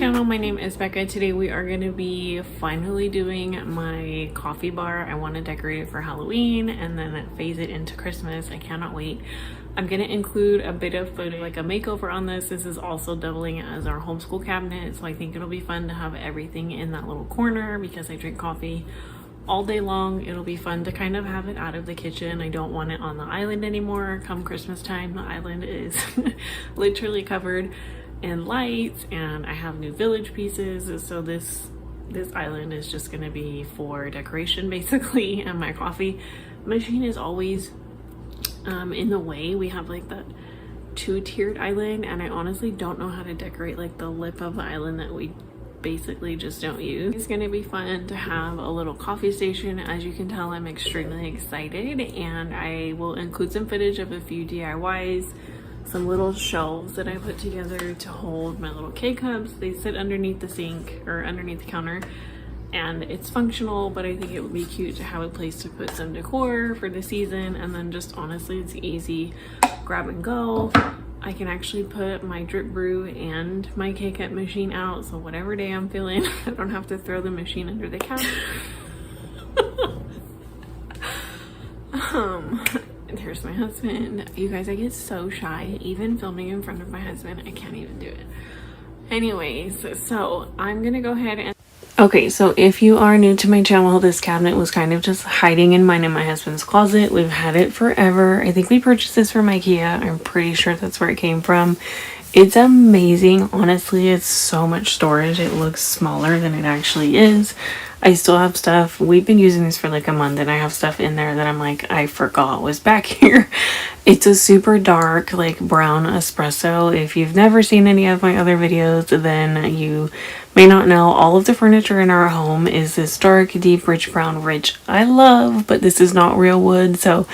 channel. My name is Becca. Today we are going to be finally doing my coffee bar. I want to decorate it for Halloween and then phase it into Christmas. I cannot wait. I'm going to include a bit of photo, like a makeover on this. This is also doubling as our homeschool cabinet, so I think it'll be fun to have everything in that little corner because I drink coffee all day long. It'll be fun to kind of have it out of the kitchen. I don't want it on the island anymore. Come Christmas time, the island is literally covered in lights, and I have new village pieces, so this island is just going to be for decoration basically. And my coffee machine is always in the way. We have like that two-tiered island, and I honestly don't know how to decorate like the lip of the island that we basically just don't use. It's gonna be fun to have a little coffee station. As you can tell, I'm extremely excited, and I will include some footage of a few DIYs, some little shelves that I put together to hold my little K-cups. They sit underneath the sink or underneath the counter, and it's functional, but I think it would be cute to have a place to put some decor for the season. And then just honestly, it's easy grab and go. I can actually put my drip brew and my K-cup machine out, so whatever day I'm feeling, I don't have to throw the machine under the couch. There's my husband. You guys, I get so shy even filming in front of my husband. I can't even do it. Anyways, so I'm gonna go ahead and okay, so if you are new to my channel, this cabinet was kind of just hiding in mine and my husband's closet. We've had it forever. I think we purchased this from IKEA. I'm pretty sure that's where it came from. It's amazing. Honestly, it's so much storage. It looks smaller than it actually is. I still have stuff. We've been using this for like a month, and I have stuff in there that I'm like, I forgot was back here. It's a super dark, like brown espresso. If you've never seen any of my other videos, then you may not know. All of the furniture in our home is this dark, deep, rich brown, which I love, but this is not real wood. So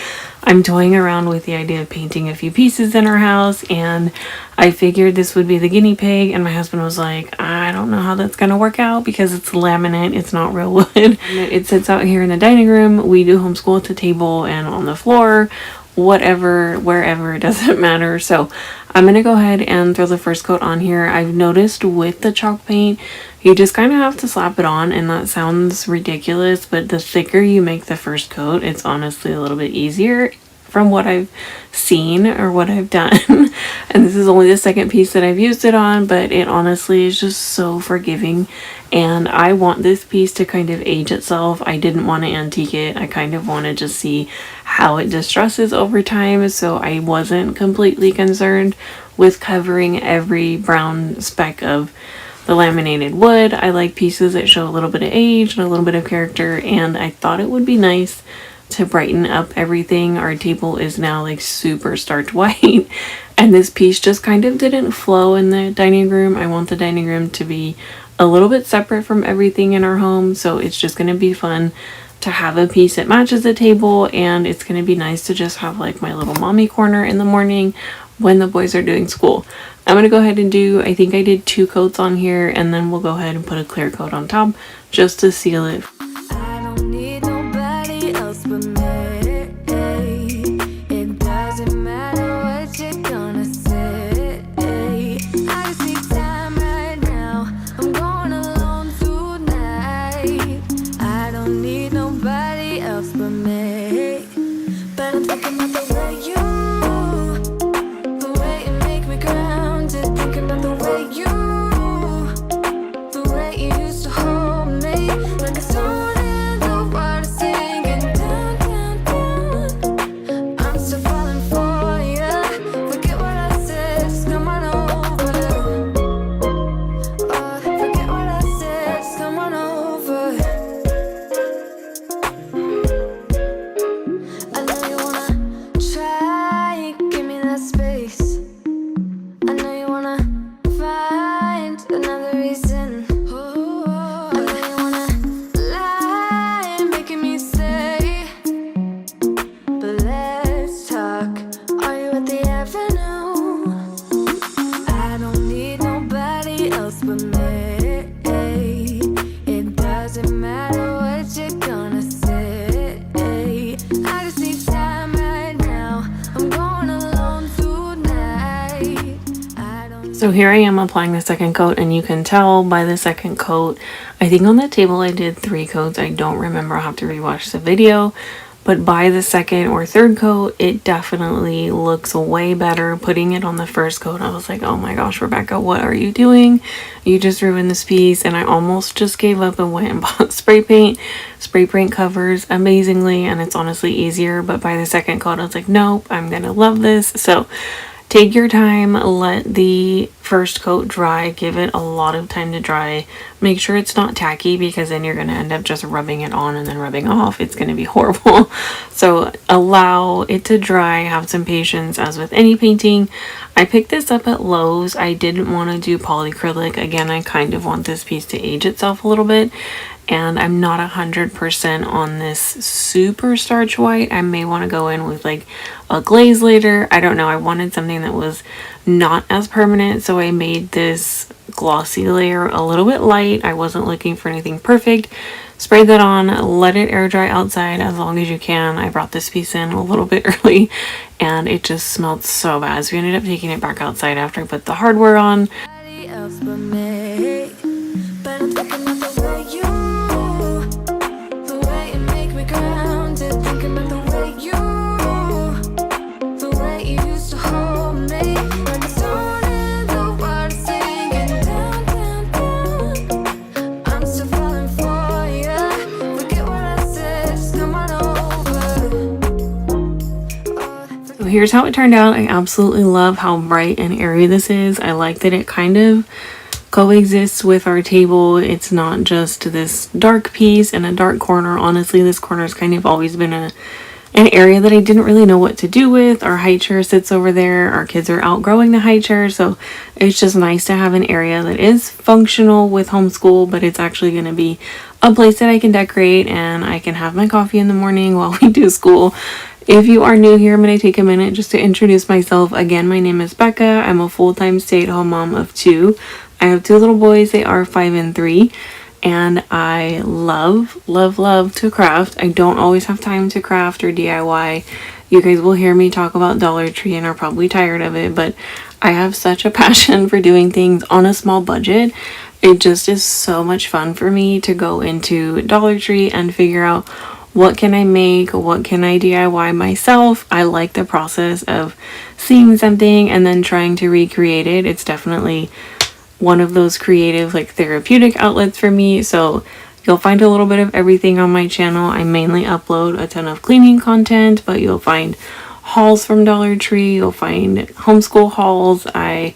I'm toying around with the idea of painting a few pieces in our house, and I figured this would be the guinea pig, and my husband was like, I don't know how that's gonna work out because it's laminate, it's not real wood. It sits out here in the dining room. We do homeschool at the table and on the floor, whatever, wherever, it doesn't matter. So I'm gonna go ahead and throw the first coat on here. I've noticed with the chalk paint, you just kind of have to slap it on, and that sounds ridiculous, but the thicker you make the first coat, it's honestly a little bit easier from what I've seen or what I've done. And this is only the second piece that I've used it on, but it honestly is just so forgiving, and I want this piece to kind of age itself. I didn't want to antique it. I kind of wanted to see how it distresses over time, so I wasn't completely concerned with covering every brown speck of the laminated wood. I like pieces that show a little bit of age and a little bit of character, and I thought it would be nice to brighten up everything. Our table is now like super starch white, and this piece just kind of didn't flow in the dining room. I want the dining room to be a little bit separate from everything in our home, so it's just going to be fun to have a piece that matches the table, and it's going to be nice to just have like my little mommy corner in the morning when the boys are doing school. I'm going to go ahead and do, I think I did 2 coats on here, and then we'll go ahead and put a clear coat on top just to seal it. Like a song So here I am applying the second coat, and you can tell by the second coat, I think on the table I did 3 coats. I don't remember, I'll have to rewatch the video. But by the second or third coat, it definitely looks way better. Putting it on the first coat, I was like, oh my gosh, Rebecca, what are you doing? You just ruined this piece. And I almost just gave up and went and bought spray paint. Spray paint covers amazingly, and it's honestly easier. But by the second coat, I was like, nope, I'm gonna love this. So take your time, let the first coat dry, give it a lot of time to dry. Make sure it's not tacky, because then you're going to end up just rubbing it on and then rubbing off. It's going to be horrible. So allow it to dry, have some patience as with any painting. I picked this up at Lowe's. I didn't want to do polyacrylic. Again, I kind of want this piece to age itself a little bit. And I'm not 100% on this super starch white. I may want to go in with like a glaze later. I don't know. I wanted something that was not as permanent, so I made this glossy layer a little bit light. I wasn't looking for anything perfect. Sprayed that on, let it air dry outside as long as you can. I brought this piece in a little bit early, and it just smelled so bad. So we ended up taking it back outside after I put the hardware on. Here's how it turned out. I absolutely love how bright and airy this is. I like that it kind of coexists with our table. It's not just this dark piece in a dark corner. Honestly, this corner has kind of always been an area that I didn't really know what to do with. Our high chair sits over there. Our kids are outgrowing the high chair, so it's just nice to have an area that is functional with homeschool, but it's actually going to be a place that I can decorate and I can have my coffee in the morning while we do school. If you are new here, I'm going to take a minute just to introduce myself. Again, my name is Becca. I'm a full-time stay-at-home mom of 2. I have 2 little boys. They are 5 and 3. And I love to craft. I don't always have time to craft or DIY. You guys will hear me talk about Dollar Tree and are probably tired of it, but I have such a passion for doing things on a small budget. It just is so much fun for me to go into Dollar Tree and figure out what can I make, what can I DIY myself. I like the process of seeing something and then trying to recreate it. It's definitely one of those creative, like, therapeutic outlets for me. So you'll find a little bit of everything on my channel. I mainly upload a ton of cleaning content, but you'll find hauls from Dollar Tree. You'll find homeschool hauls. I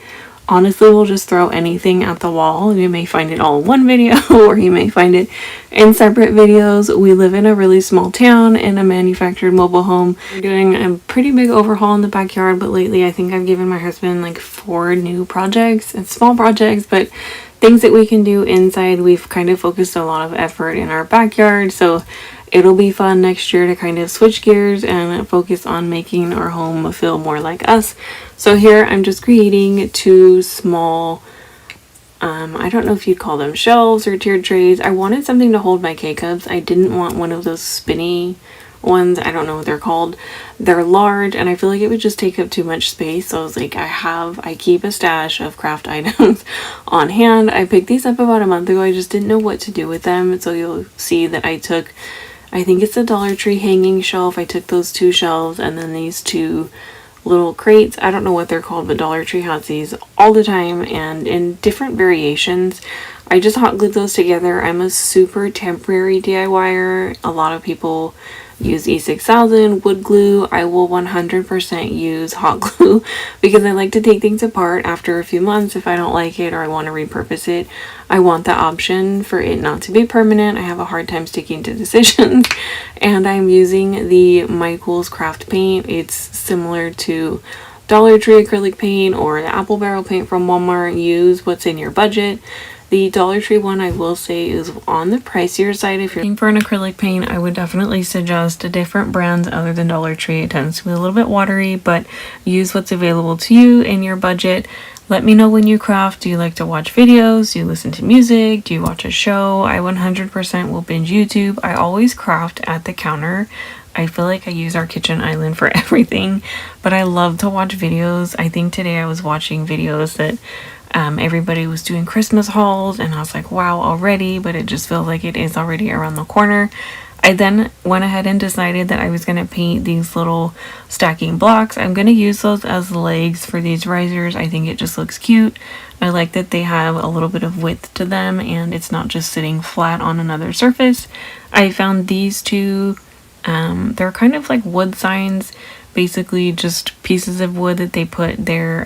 honestly will just throw anything at the wall. You may find it all in one video or you may find it in separate videos. We live in a really small town in a manufactured mobile home. We're doing a pretty big overhaul in the backyard, but lately I think I've given my husband like 4 new projects. It's small projects, but things that we can do inside. We've kind of focused a lot of effort in our backyard, so it'll be fun next year to kind of switch gears and focus on making our home feel more like us. So here I'm just creating 2 small, I don't know if you'd call them shelves or tiered trays. I wanted something to hold my K-cups. I didn't want one of those spinny ones. I don't know what they're called. They're large and I feel like it would just take up too much space. So I was like, I keep a stash of craft items on hand. I picked these up about a month ago. I just didn't know what to do with them. So you'll see that I think it's a Dollar Tree hanging shelf. I took those 2 shelves and then these 2 little crates. I don't know what they're called, but Dollar Tree has these all the time and in different variations. I just hot glued those together. I'm a super temporary DIYer. A lot of people use E6000 wood glue. I will 100% use hot glue because I like to take things apart after a few months if I don't like it or I want to repurpose it. I want the option for it not to be permanent. I have a hard time sticking to decisions. And I'm using the Michaels craft paint. It's similar to Dollar Tree acrylic paint or the apple barrel paint from Walmart. Use what's in your budget. The Dollar Tree one, I will say, is on the pricier side. If you're looking for an acrylic paint, I would definitely suggest a different brands other than Dollar Tree. It tends to be a little bit watery, but use what's available to you in your budget. Let me know when you craft. Do you like to watch videos? Do you listen to music? Do you watch a show? I 100% will binge YouTube. I always craft at the counter. I feel like I use our kitchen island for everything, but I love to watch videos. I think today I was watching videos that everybody was doing Christmas hauls, and I was like, wow, already, but it just feels like it is already around the corner. I then went ahead and decided that I was going to paint these little stacking blocks. I'm going to use those as legs for these risers. I think it just looks cute. I like that they have a little bit of width to them and it's not just sitting flat on another surface. I found these two, they're kind of like wood signs, basically just pieces of wood that they put their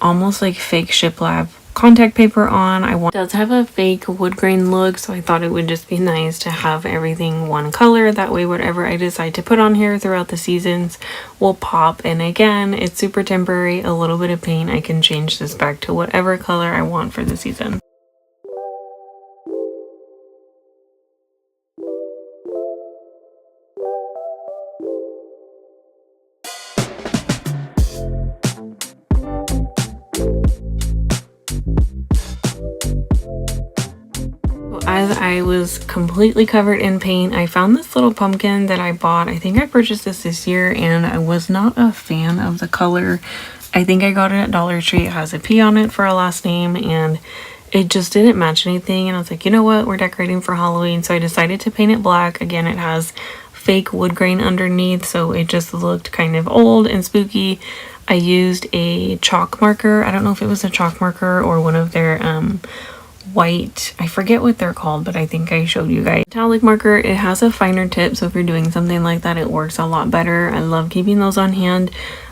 almost like fake shiplap contact paper on. It does have a fake wood grain look, so I thought it would just be nice to have everything one color. That way whatever I decide to put on here throughout the seasons will pop. And again, it's super temporary. A little bit of paint, I can change this back to whatever color I want for the season. As I was completely covered in paint, I found this little pumpkin that I bought. I think I purchased this year, and I was not a fan of the color. I think I got it at Dollar Tree. It has a P on it for a last name, and it just didn't match anything. And I was like, you know what? We're decorating for Halloween, so I decided to paint it black. Again, it has fake wood grain underneath, so it just looked kind of old and spooky. I used a chalk marker. I don't know if it was a chalk marker or one of their white, I forget what they're called, but I think I showed you guys. Metallic marker, it has a finer tip, so if you're doing something like that, it works a lot better. I love keeping those on hand.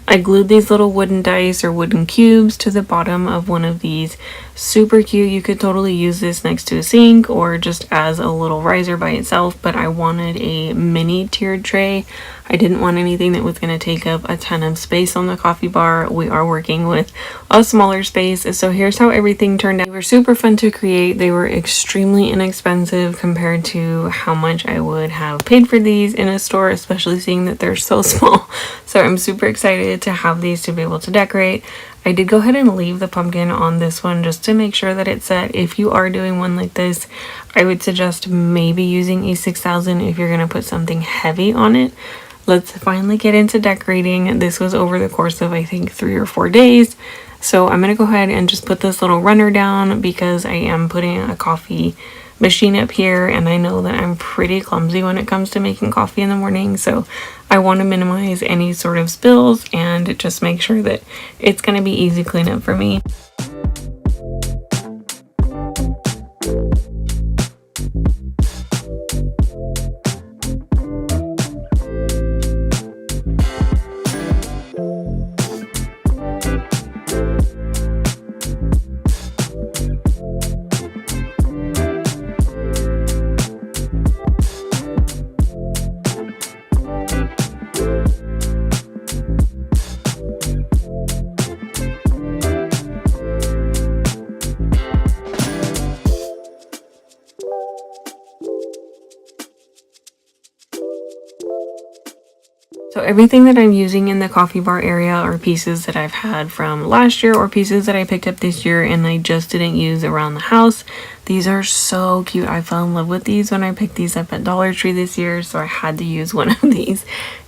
I glued these little wooden dice or wooden cubes to the bottom of one of these. Super cute. You could totally use this next to a sink or just as a little riser by itself, but I wanted a mini tiered tray. I didn't want anything that was going to take up a ton of space on the coffee bar. We are working with a smaller space, so here's how everything turned out. They were super fun to create. They were extremely inexpensive compared to how much I would have paid for these in a store, especially seeing that they're so small. So I'm super excited to have these to be able to decorate. I did go ahead and leave the pumpkin on this one just to make sure that it's set. If you are doing one like this, I would suggest maybe using a 6000 if you're going to put something heavy on it. Let's finally get into decorating. This was over the course of I think 3 or 4 days. So I'm going to go ahead and just put this little runner down because I am putting a coffee machine up here, and I know that I'm pretty clumsy when it comes to making coffee in the morning, so I want to minimize any sort of spills and just make sure that it's going to be easy cleanup for me. So everything that I'm using in the coffee bar area are pieces that I've had from last year or pieces that I picked up this year and I just didn't use around the house. These are so cute. I fell in love with these when I picked these up at Dollar Tree this year, so I had to use one of these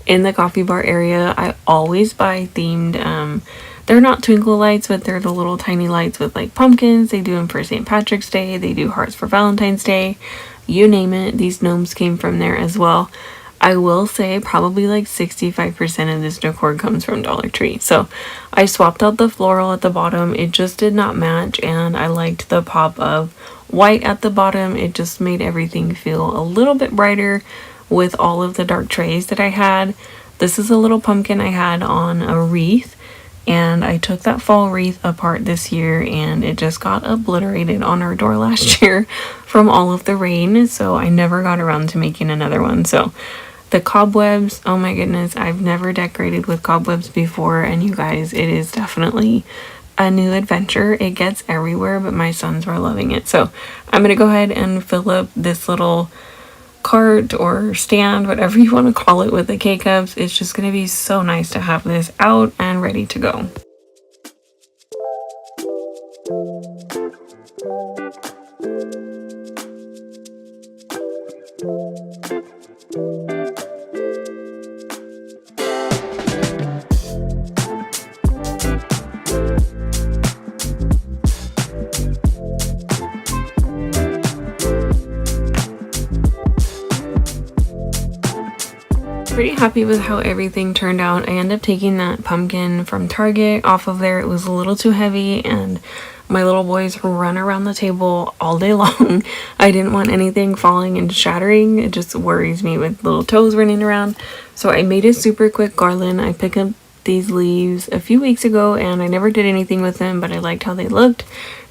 in the coffee bar area. I always buy themed, they're not twinkle lights, but they're the little tiny lights with like pumpkins. They do them for St. Patrick's Day. They do hearts for Valentine's Day. You name it. These gnomes came from there as well. I will say probably like 65% of this decor comes from Dollar Tree. So I swapped out the floral at the bottom. It just did not match, and I liked the pop of white at the bottom. It just made everything feel a little bit brighter with all of the dark trays that I had. This is a little pumpkin I had on a wreath, and I took that fall wreath apart this year and it just got obliterated on our door last year from all of the rain, so I never got around to making another one. So the cobwebs, oh my goodness, I've never decorated with cobwebs before, and you guys, it is definitely a new adventure. It gets everywhere, but my sons were loving it. So I'm gonna go ahead and fill up this little cart or stand, whatever you want to call it, with the K-cups. It's just gonna be so nice to have this out and ready to go. pretty happy with how everything turned out. I ended up taking that pumpkin from Target off of there. It was a little too heavy and my little boys run around the table all day long. I didn't want anything falling and shattering. It just worries me with little toes running around. So I made a super quick garland. I picked up these leaves a few weeks ago and I never did anything with them, but I liked how they looked.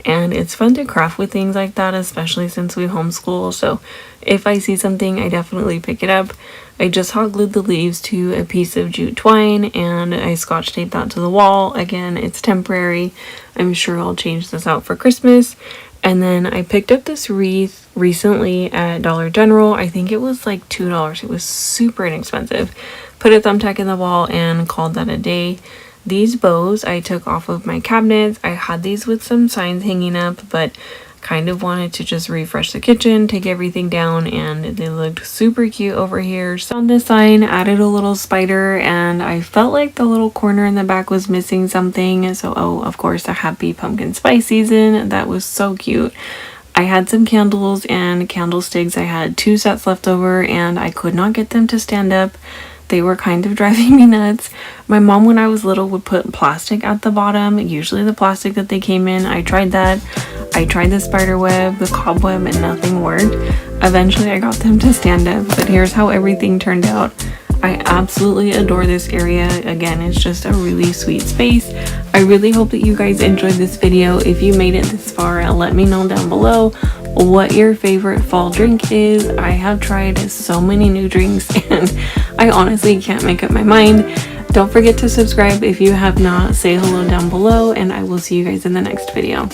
And it's fun to craft with things like that, especially since we homeschool. So if I see something, I definitely pick it up. I just hot glued the leaves to a piece of jute twine and I scotch taped that to the wall. Again, it's temporary. I'm sure I'll change this out for Christmas. And then I picked up this wreath recently at Dollar General. I think it was like $2. It was super inexpensive. Put a thumbtack in the wall and called that a day. These bows I took off of my cabinets. I had these with some signs hanging up, but kind of wanted to just refresh the kitchen, take everything down, and they looked super cute over here. So on this sign, added a little spider, and I felt like the little corner in the back was missing something. So, oh, of course, a happy pumpkin spice season. That was so cute. I had some candles and candlesticks. I had 2 sets left over, and I could not get them to stand up. They were kind of driving me nuts. My mom, when I was little, would put plastic at the bottom, usually the plastic that they came in. I tried that. I tried the spider web, the cobweb, and nothing worked. Eventually, I got them to stand up, but here's how everything turned out. I absolutely adore this area. Again, it's just a really sweet space. I really hope that you guys enjoyed this video. If you made it this far, let me know down below what your favorite fall drink is. I have tried so many new drinks and I honestly can't make up my mind. Don't forget to subscribe if you have not. Say hello down below and I will see you guys in the next video.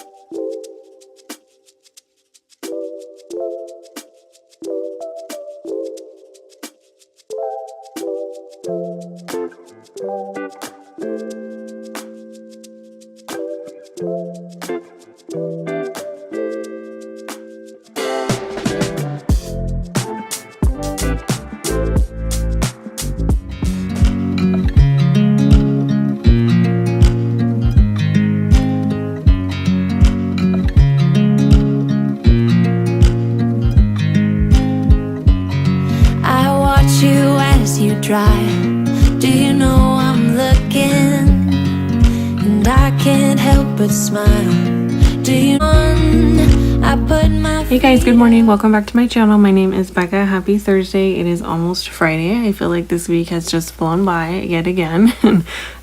Drive. Do you know I'm looking and I can't help but smile? Do you I put my Hey guys, good morning. Welcome back to my channel. My name is Becca. Happy Thursday. It is almost Friday. I feel like this week has just flown by yet again.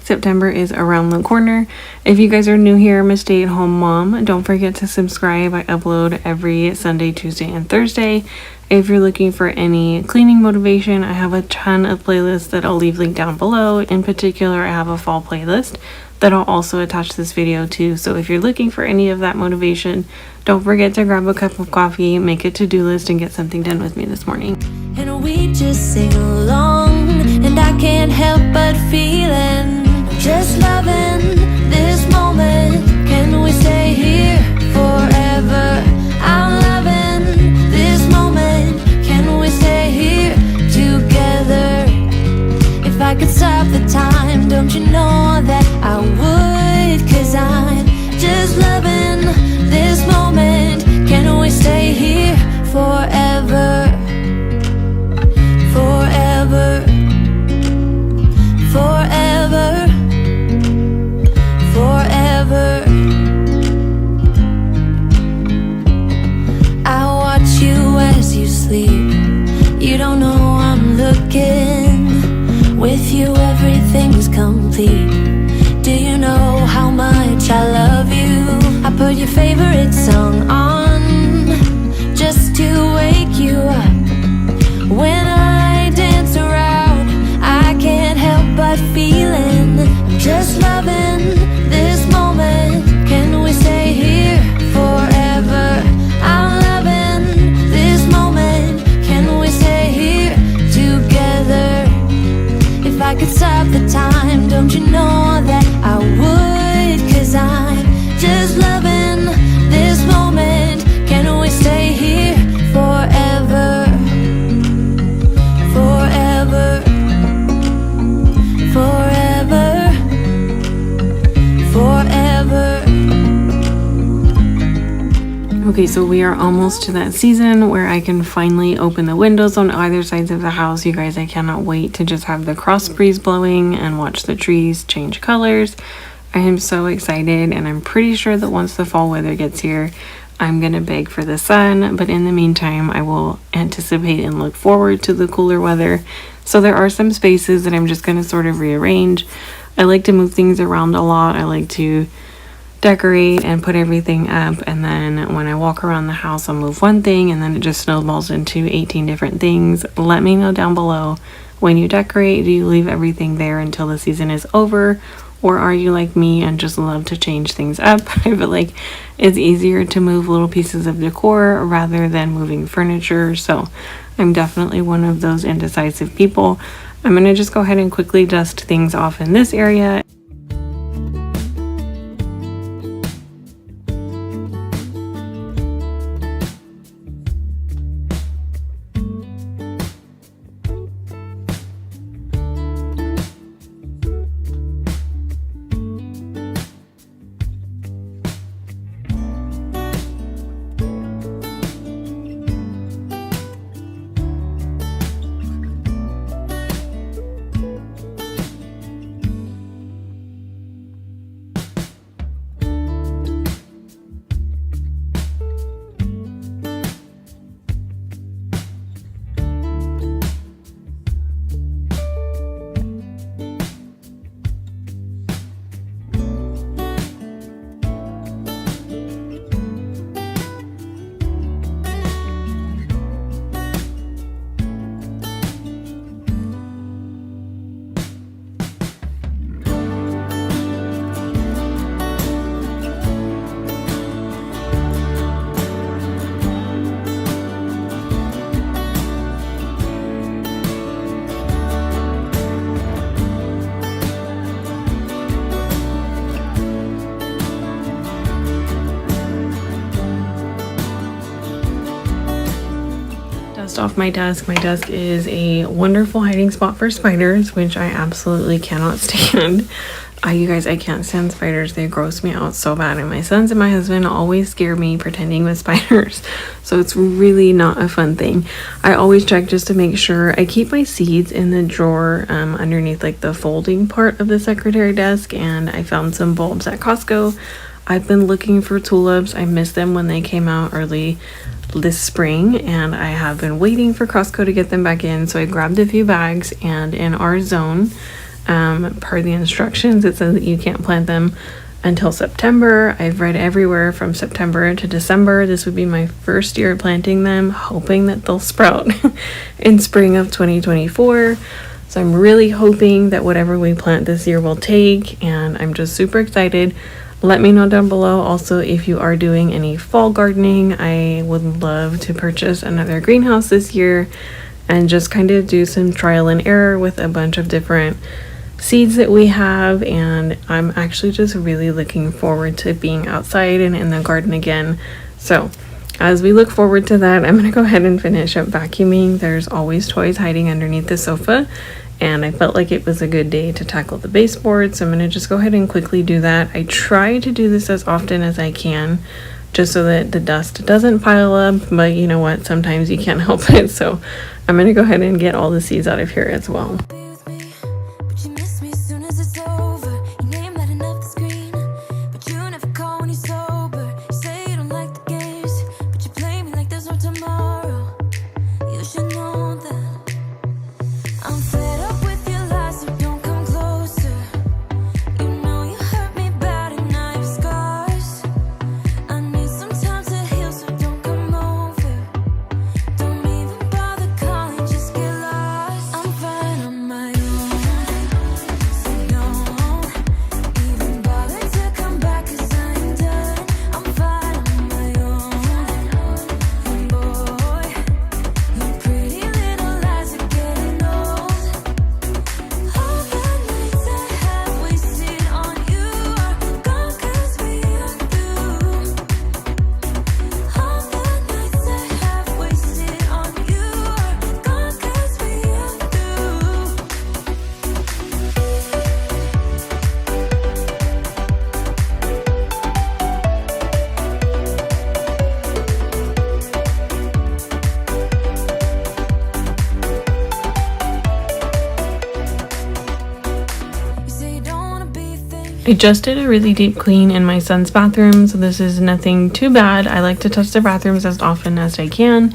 September is around the corner. If you guys are new here, I'm a stay-at-home mom. Don't forget to subscribe. I upload every Sunday, Tuesday, and Thursday. If you're looking for any cleaning motivation, I have a ton of playlists that I'll leave linked down below. In particular, I have a fall playlist that I'll also attach this video to. So if you're looking for any of that motivation, don't forget to grab a cup of coffee, make a to-do list, and get something done with me this morning. And we just sing along, and I can't help but feeling just loving this moment. Can we stay here forever? I'm loving this moment. Can we stay here together? If I could stop the time, don't you know that I would? 'Cause I'm just loving this moment. Can we stay here forever? Forever. Forever. Forever. I watch you as you sleep. You don't know I'm looking. With you everything's complete. Do you know how much I love you? I put your favorite song on just to wake you up. When I dance around, I can't help but feeling just loving this moment. Can we stay here forever? I'm loving this moment. Can we stay here together? If I could stop the time, don't you know that I would? 'Cause I'm just loving this moment. Can we stay here forever? Forever. Forever. Forever. Okay, so we are almost to that season where I can finally open the windows on either sides of the house. You guys, I cannot wait to just have the cross breeze blowing and watch the trees change colors. I am so excited, and I'm pretty sure that once the fall weather gets here, I'm gonna beg for the sun, but in the meantime, I will anticipate and look forward to the cooler weather. So there are some spaces that I'm just gonna sort of rearrange. I like to move things around a lot. I like to decorate and put everything up, and then when I walk around the house, I'll move one thing and then it just snowballs into 18 different things. Let me know down below, when you decorate, do you leave everything there until the season is over, or are you like me and just love to change things up? I feel like it's easier to move little pieces of decor rather than moving furniture, so I'm definitely one of those indecisive people. I'm gonna just go ahead and quickly dust things off in this area. Off my desk. My desk is a wonderful hiding spot for spiders, which I absolutely cannot stand. You guys, I can't stand spiders. They gross me out so bad, and my sons and my husband always scare me pretending with spiders, so it's really not a fun thing. I always check just to make sure. I keep my seeds in the drawer underneath like the folding part of the secretary desk, and I found some bulbs at Costco. I've been looking for tulips. I missed them when they came out early this spring, and I have been waiting for Costco to get them back in, so I grabbed a few bags. And in our zone, per the instructions, it says that you can't plant them until September. I've read everywhere from September to December. This would be my first year planting them, hoping that they'll sprout in spring of 2024. So I'm really hoping that whatever we plant this year will take, and I'm just super excited. Let me know down below also if you are doing any fall gardening. I would love to purchase another greenhouse this year and just kind of do some trial and error with a bunch of different seeds that we have. And I'm actually just really looking forward to being outside and in the garden again. So as we look forward to that, I'm going to go ahead and finish up vacuuming. There's always toys hiding underneath the sofa, and I felt like it was a good day to tackle the baseboard, so I'm going to just go ahead and quickly do that. I try to do this as often as I can just so that the dust doesn't pile up, but you know what, sometimes you can't help it, so I'm going to go ahead and get all the seeds out of here as well. On my I just did a really deep clean in my son's bathroom, so this is nothing too bad. I like to touch the bathrooms as often as I can,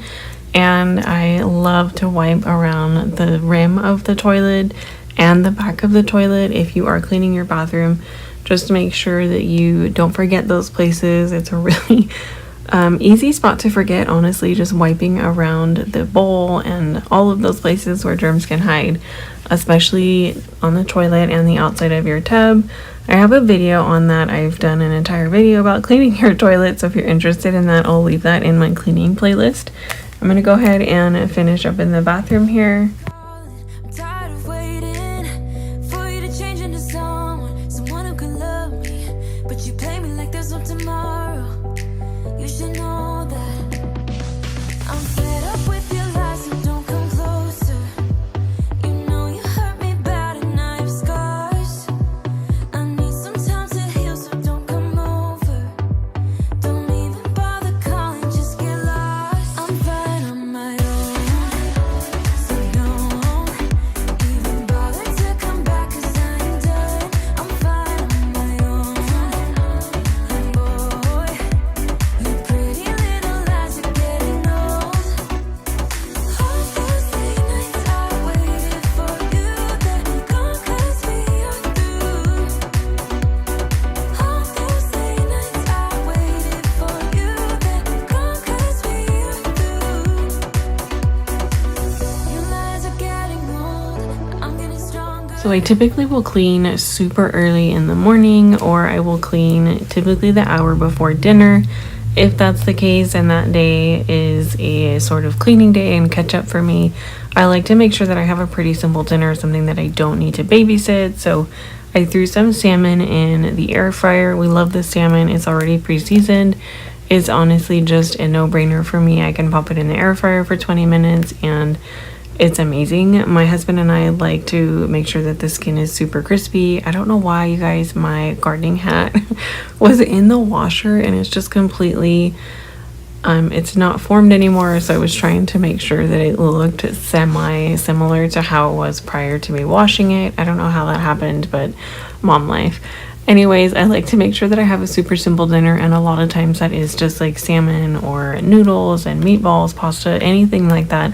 and I love to wipe around the rim of the toilet and the back of the toilet if you are cleaning your bathroom. Just to make sure that you don't forget those places. It's a really easy spot to forget, honestly, just wiping around the bowl and all of those places where germs can hide, especially on the toilet and the outside of your tub. I have a video on that. I've done an entire video about cleaning your toilet, so if you're interested in that, I'll leave that in my cleaning playlist. I'm gonna go ahead and finish up in the bathroom here. I'm tired of waiting for you to change into someone who can love me, but you play me like there's no tomorrow. You should know that I'm fed up with your lies, so don't come closer. You know you hurt me bad and I have scars. I need some time to heal, so don't come over. Don't even bother calling, just get lost. I'm fine on my own, so don't even bother to come back, 'cause I ain't done. I'm fine on my own, and boy, your pretty little lies are getting old. All those late nights I waited for you, they're gone 'cause we are through. All those late nights I waited for you, they're gone 'cause we are through. Your lies are getting old, I'm getting stronger. So I typically will clean super early in the morning, or I will clean typically the hour before dinner. If that's the case and that day is a sort of cleaning day and catch up for me, I like to make sure that I have a pretty simple dinner, something that I don't need to babysit. So I threw some salmon in the air fryer. We love the salmon. It's already pre-seasoned. It's honestly just a no-brainer for me. I can pop it in the air fryer for 20 minutes and it's amazing. My husband and I like to make sure that the skin is super crispy. I don't know why, you guys, my gardening hat was in the washer and it's just completely, it's not formed anymore. So I was trying to make sure that it looked semi-similar to how it was prior to me washing it. I don't know how that happened, but mom life. Anyways, I like to make sure that I have a super simple dinner, and a lot of times that is just like salmon or noodles and meatballs, pasta, anything like that.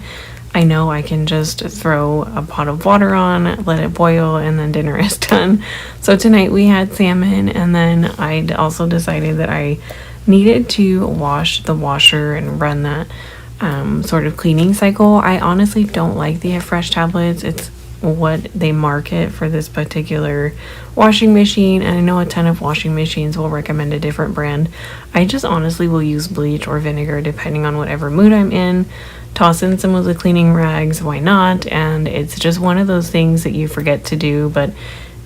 I know I can just throw a pot of water on, let it boil, and then dinner is done. So tonight we had salmon, and then I also decided that I needed to wash the washer and run that sort of cleaning cycle. I honestly don't like the Fresh tablets. It's what they market for this particular washing machine, and I know a ton of washing machines will recommend a different brand. I just honestly will use bleach or vinegar depending on whatever mood I'm in. Toss in some of the cleaning rags, why not? And it's just one of those things that you forget to do. But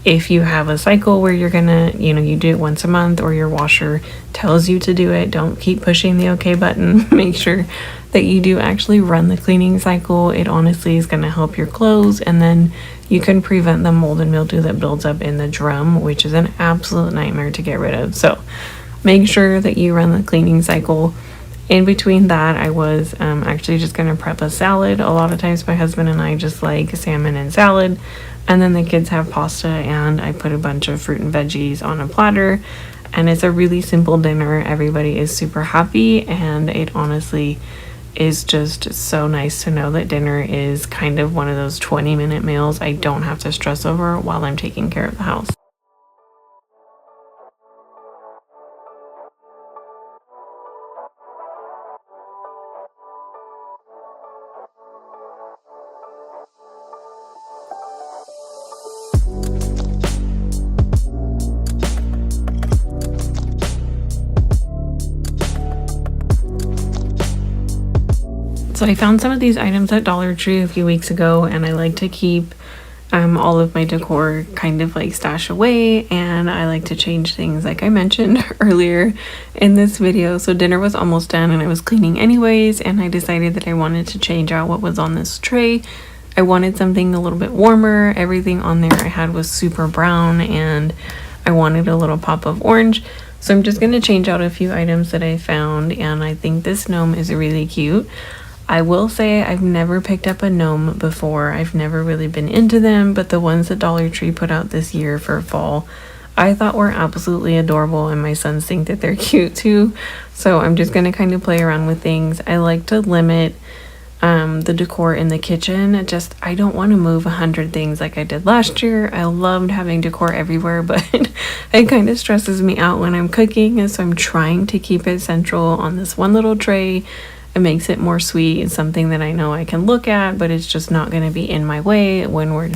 if you have a cycle where you're gonna, you do it once a month, or your washer tells you to do it, don't keep pushing the OK button. Make sure that you do actually run the cleaning cycle. It honestly is gonna help your clothes, and then you can prevent the mold and mildew that builds up in the drum, which is an absolute nightmare to get rid of. So make sure that you run the cleaning cycle. In between that, I was actually just gonna prep a salad. A lot of times my husband and I just like salmon and salad, and then the kids have pasta, and I put a bunch of fruit and veggies on a platter, and it's a really simple dinner. Everybody is super happy, and it honestly is just so nice to know that dinner is kind of one of those 20-minute meals I don't have to stress over while I'm taking care of the house. So I found some of these items at Dollar Tree a few weeks ago, and I like to keep all of my decor kind of like stashed away, and I like to change things like I mentioned earlier in this video. So dinner was almost done and I was cleaning anyways, and I decided that I wanted to change out what was on this tray. I wanted something a little bit warmer. Everything on there I had was super brown, and I wanted a little pop of orange. So I'm just going to change out a few items that I found, and I think this gnome is really cute. I will say I've never picked up a gnome before. I've never really been into them, but the ones that Dollar Tree put out this year for fall, I thought were absolutely adorable, and my sons think that they're cute too. So I'm just going to kind of play around with things. I like to limit the decor in the kitchen. I don't want to move 100 things like I did last year. I loved having decor everywhere, but it kind of stresses me out when I'm cooking, and so I'm trying to keep it central on this one little tray. It makes it more sweet. It's something that I know I can look at, but it's just not going to be in my way when we're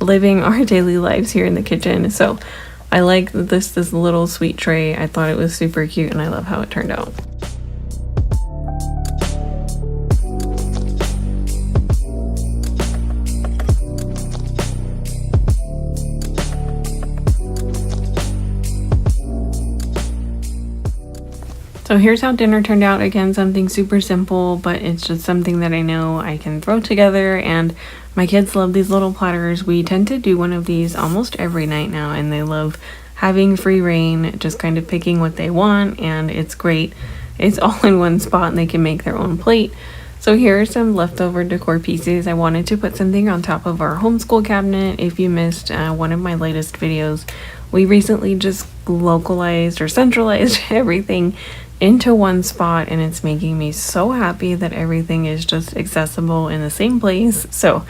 living our daily lives here in the kitchen. So I like this little sweet tray. I thought it was super cute, and I love how it turned out. So here's how dinner turned out. Again, something super simple, but it's just something that I know I can throw together, and my kids love these little platters. We tend to do one of these almost every night now, and they love having free reign, just kind of picking what they want, and it's great. It's all in one spot, and they can make their own plate. So here are some leftover decor pieces. I wanted to put something on top of our homeschool cabinet. If you missed one of my latest videos, we recently just localized or centralized everything into one spot, and it's making me so happy that everything is just accessible in the same place. So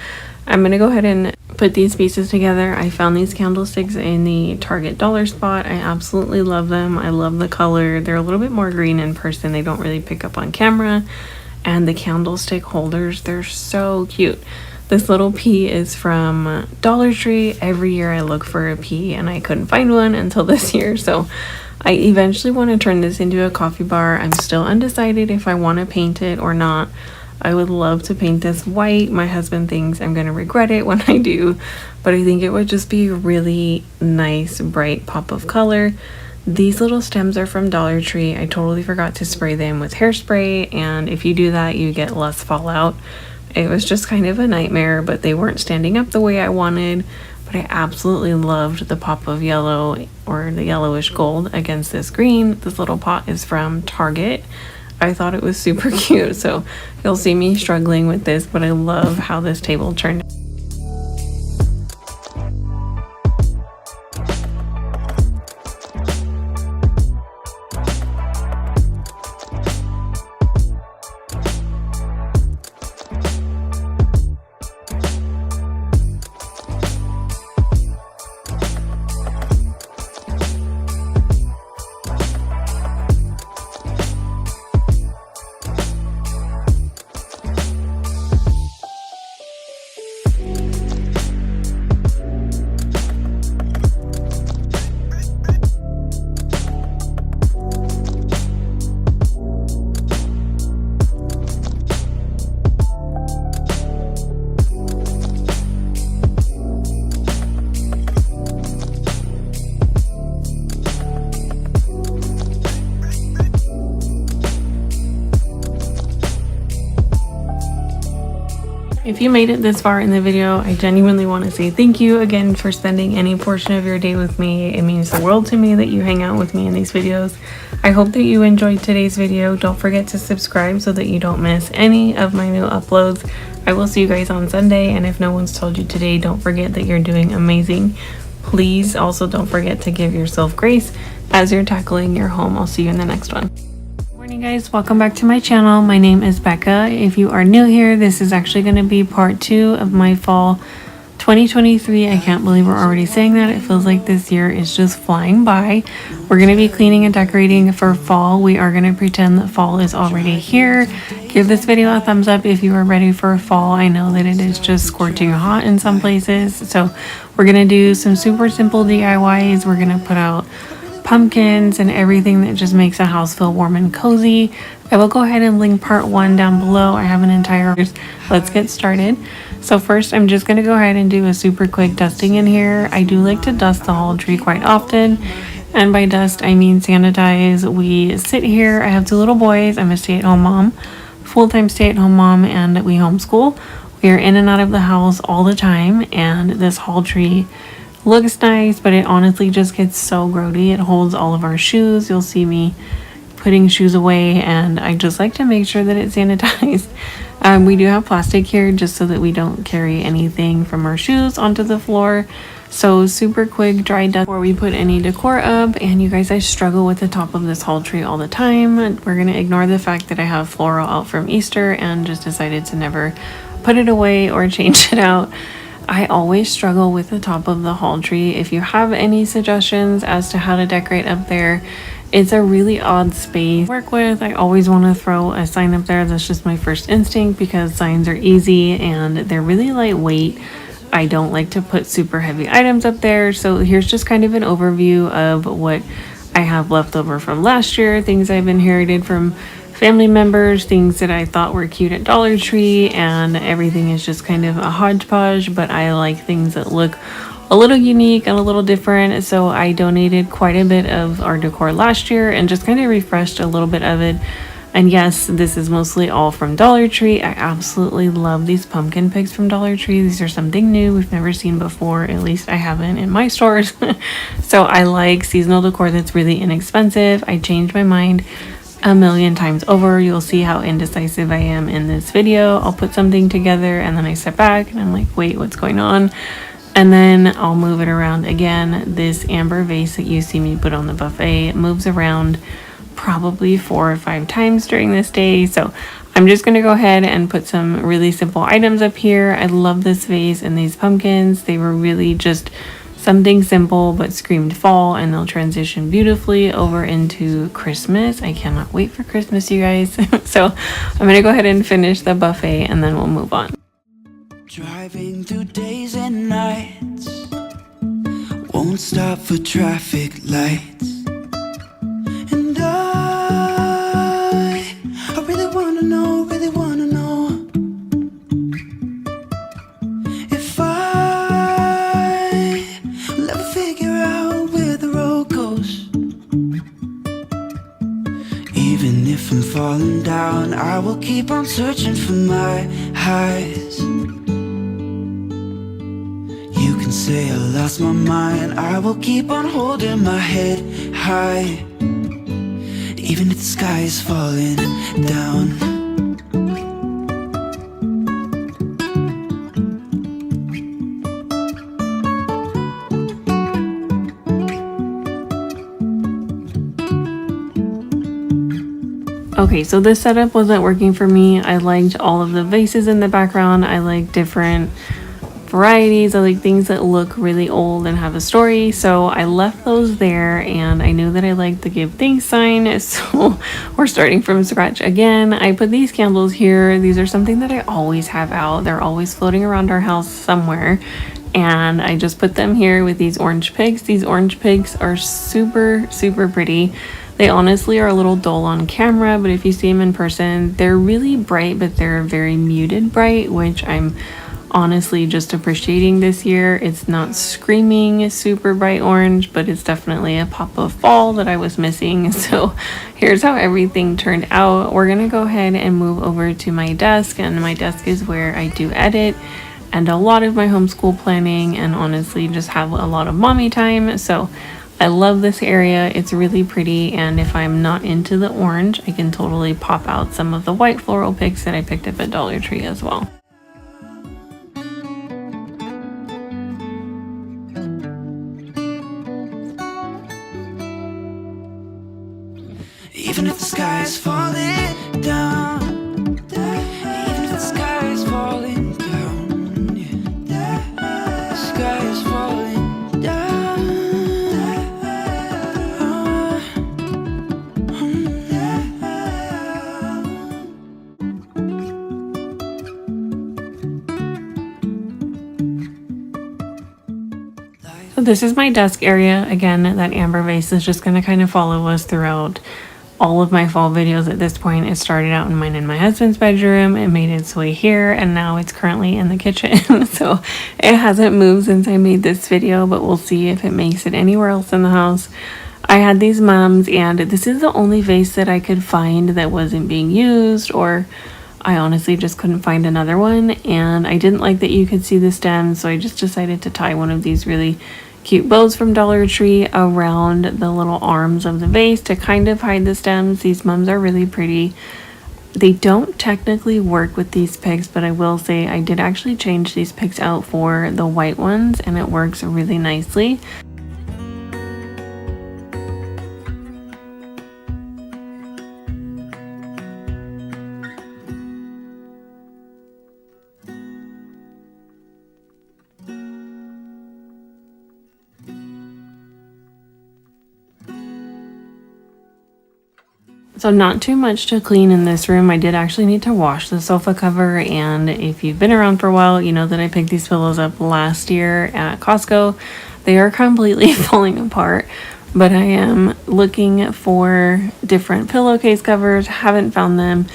I'm gonna go ahead and put these pieces together. I found these candlesticks in the Target dollar spot. I absolutely love them. I love the color. They're a little bit more green in person. They don't really pick up on camera. And the candlestick holders, they're so cute. This little pea is from Dollar Tree. Every year I look for a pea, and I couldn't find one until this year. So I eventually want to turn this into a coffee bar. I'm still undecided if I want to paint it or not. I would love to paint this white. My husband thinks I'm going to regret it when I do, but I think it would just be a really nice, bright pop of color. These little stems are from Dollar Tree. I totally forgot to spray them with hairspray, and if you do that, you get less fallout. It was just kind of a nightmare, but they weren't standing up the way I wanted. But I absolutely loved the pop of yellow, or the yellowish gold, against this green. This little pot is from Target. I thought it was super cute, so you'll see me struggling with this, but I love how this table turned out. If you made it this far in the video, I genuinely want to say thank you again for spending any portion of your day with me. It means the world to me that you hang out with me in these videos. I hope that you enjoyed today's video. Don't forget to subscribe so that you don't miss any of my new uploads. I will see you guys on Sunday, and if no one's told you today, don't forget that you're doing amazing. Please also don't forget to give yourself grace as you're tackling your home. I'll see you in the next one. Morning guys, welcome back to my channel. My name is Becca. If you are new here, this is actually going to be part 2 of my fall 2023. I can't believe we're already saying that. It feels like this year is just flying by. We're going to be cleaning and decorating for fall. We are going to pretend that fall is already here. Give this video a thumbs up if you are ready for fall. I know that it is just scorching hot in some places, so we're going to do some super simple DIYs. We're going to put out pumpkins and everything that just makes a house feel warm and cozy. I will go ahead and link part 1 down below. I have an entire... Let's get started. So first, I'm just going to go ahead and do a super quick dusting in here. I do like to dust the whole tree quite often, and by dust I mean sanitize. We sit here. I have 2 little boys. I'm a stay-at-home mom, full-time stay-at-home mom, and we homeschool. We are in and out of the house all the time, and this hall tree looks nice, but it honestly just gets so grody. It holds all of our shoes. You'll see me putting shoes away, and I just like to make sure that it's sanitized. We do have plastic here just so that we don't carry anything from our shoes onto the floor. So super quick dry dust before we put any decor up. And you guys, I struggle with the top of this haul tree all the time. We're gonna ignore the fact that I have floral out from Easter and just decided to never put it away or change it out. I always struggle with the top of the haul tree. If you have any suggestions as to how to decorate up there, it's a really odd space to work with. I always want to throw a sign up there. That's just my first instinct because signs are easy and they're really lightweight. I don't like to put super heavy items up there. So here's just kind of an overview of what I have left over from last year, things I've inherited from family members, things that I thought were cute at Dollar Tree, and everything is just kind of a hodgepodge, but I like things that look a little unique and a little different. So I donated quite a bit of our decor last year and just kind of refreshed a little bit of it. And yes, this is mostly all from Dollar Tree. I absolutely love these pumpkin pigs from Dollar Tree. These are something new we've never seen before. At least I haven't in my stores. So I like seasonal decor that's really inexpensive. I changed my mind a million times over. You'll see how indecisive I am in this video. I'll put something together and then I step back and I'm like, wait, what's going on? And then I'll move it around again. This amber vase that you see me put on the buffet moves around probably 4 or 5 times during this day. So I'm just going to go ahead and put some really simple items up here. I love this vase and these pumpkins. They were really just something simple but screamed fall, and they'll transition beautifully over into Christmas. I cannot wait for Christmas, you guys. So I'm going to go ahead and finish the buffet and then we'll move on. Driving through days and nights, won't stop for traffic lights. And I really wanna know if I will ever figure out where the road goes. Even if I'm falling down, I will keep on searching for my highs. You can say I lost my mind, I will keep on holding my head high, even if the sky is falling down. Okay, so this setup wasn't working for me. I liked all of the vases in the background. I like different varieties. I like things that look really old and have a story. So I left those there, and I knew that I liked the give thanks sign. So we're starting from scratch again. I put these candles here. These are something that I always have out. They're always floating around our house somewhere. And I just put them here with these orange pigs. These orange pigs are super, super pretty. They honestly are a little dull on camera, but if you see them in person, they're really bright, but they're very muted bright, which I'm honestly just appreciating this year. It's not screaming super bright orange, but it's definitely a pop of fall that I was missing. So here's how everything turned out. We're gonna go ahead and move over to my desk, and my desk is where I do edit and a lot of my homeschool planning, and honestly just have a lot of mommy time. So I love this area. It's really pretty, and if I'm not into the orange, I can totally pop out some of the white floral picks that I picked up at Dollar Tree as well. Even if the sky is falling down, even if the sky is falling down, yeah. The sky is falling down. So this is my desk area. Again, that amber vase is just going to kind of follow us throughout all of my fall videos at this point. It started out in mine and my husband's bedroom. It made its way here, and now it's currently in the kitchen. So it hasn't moved since I made this video, but we'll see if it makes it anywhere else in the house. I had these mums, and this is the only vase that I could find that wasn't being used, or I honestly just couldn't find another one. And I didn't like that you could see the stems, so I just decided to tie one of these really cute bows from Dollar Tree around the little arms of the vase to kind of hide the stems. These mums are really pretty. They don't technically work with these picks, but I will say I did actually change these picks out for the white ones, and it works really nicely. So not too much to clean in this room. I did actually need to wash the sofa cover, and if you've been around for a while, you know that I picked these pillows up last year at Costco. They are completely falling apart, but I am looking for different pillowcase covers, haven't found them,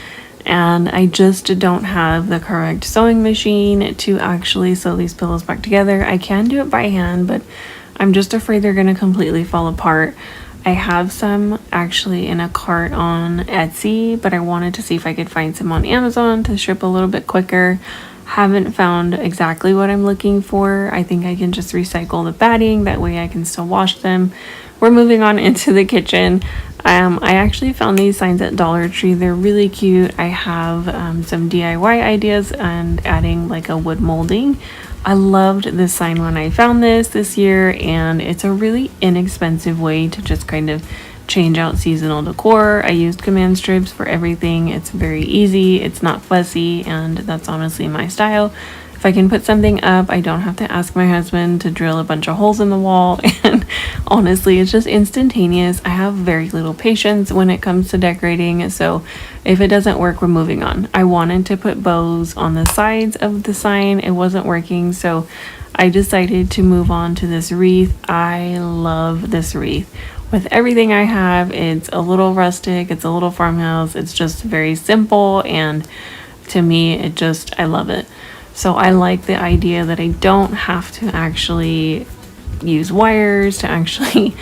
and I just don't have the correct sewing machine to actually sew these pillows back together. I can do it by hand, but I'm just afraid they're going to completely fall apart. I have some actually in a cart on Etsy, but I wanted to see if I could find some on Amazon to ship a little bit quicker. Haven't found exactly what I'm looking for. I think I can just recycle the batting, that way I can still wash them. We're moving on into the kitchen. I actually found these signs at Dollar Tree. They're really cute. I have some DIY ideas and adding like a wood molding. I loved this sign when I found this year, and it's a really inexpensive way to just kind of change out seasonal decor. I used command strips for everything. It's very easy, it's not fussy, and that's honestly my style. If I can put something up, I don't have to ask my husband to drill a bunch of holes in the wall, and honestly, it's just instantaneous. I have very little patience when it comes to decorating, so if it doesn't work, we're moving on. I wanted to put bows on the sides of the sign. It wasn't working, so I decided to move on to this wreath. I love this wreath. With everything I have, it's a little rustic, it's a little farmhouse, it's just very simple, and to me, I love it. So I like the idea that I don't have to actually use wires to actually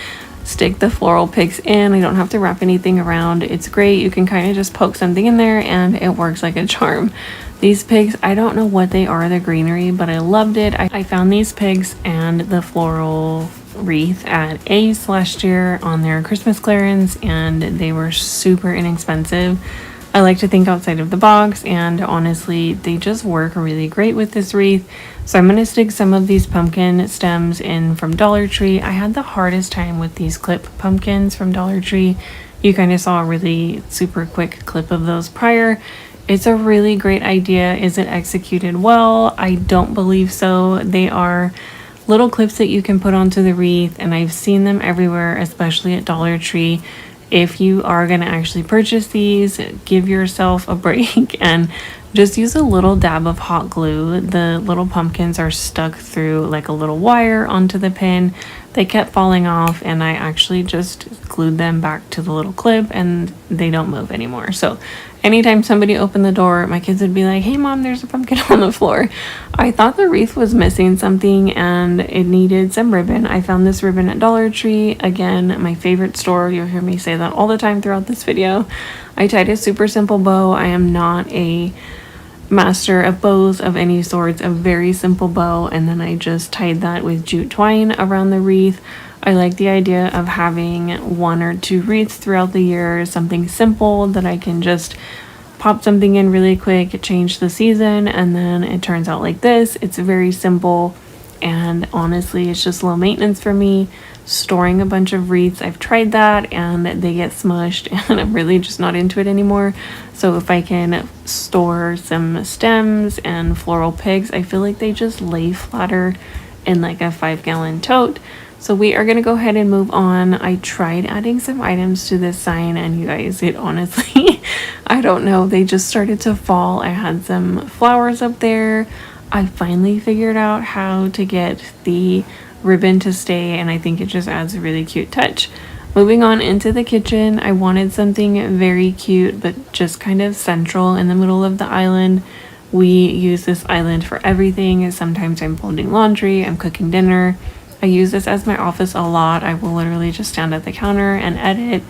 stick the floral picks in. I don't have to wrap anything around. It's great. You can kind of just poke something in there and it works like a charm. These pigs, I don't know what they are, the greenery, but I loved it. I found these pigs and the floral wreath at Ace last year on their Christmas clearance, and they were super inexpensive. I like to think outside of the box, and honestly, they just work really great with this wreath. So I'm going to stick some of these pumpkin stems in from Dollar Tree. I had the hardest time with these clip pumpkins from Dollar Tree. You kind of saw a really super quick clip of those prior. It's a really great idea. Is it executed well? I don't believe so. They are little clips that you can put onto the wreath, and I've seen them everywhere, especially at Dollar Tree. If you are going to actually purchase these, give yourself a break and just use a little dab of hot glue. The little pumpkins are stuck through like a little wire onto the pin. They kept falling off, and I actually just glued them back to the little clip, and they don't move anymore. So anytime somebody opened the door, my kids would be like, "Hey mom, there's a pumpkin on the floor." I thought the wreath was missing something and it needed some ribbon. I found this ribbon at Dollar Tree. Again, my favorite store. You'll hear me say that all the time throughout this video. I tied a super simple bow. I am not a master of bows of any sorts. A very simple bow, and then I just tied that with jute twine around the wreath. I like the idea of having one or two wreaths throughout the year, something simple that I can just pop something in really quick, change the season, and then it turns out like this. It's very simple, and honestly, it's just low maintenance for me. Storing a bunch of wreaths, I've tried that and they get smushed, and I'm really just not into it anymore. So if I can store some stems and floral pigs, I feel like they just lay flatter in like a 5-gallon tote. So we are going to go ahead and move on. I tried adding some items to this sign, and you guys, it honestly, I don't know, they just started to fall. I had some flowers up there. I finally figured out how to get the ribbon to stay, and I think it just adds a really cute touch. Moving on into the kitchen, I wanted something very cute but just kind of central in the middle of the island. We use this island for everything. Sometimes I'm folding laundry, I'm cooking dinner. I use this as my office a lot. I will literally just stand at the counter and edit,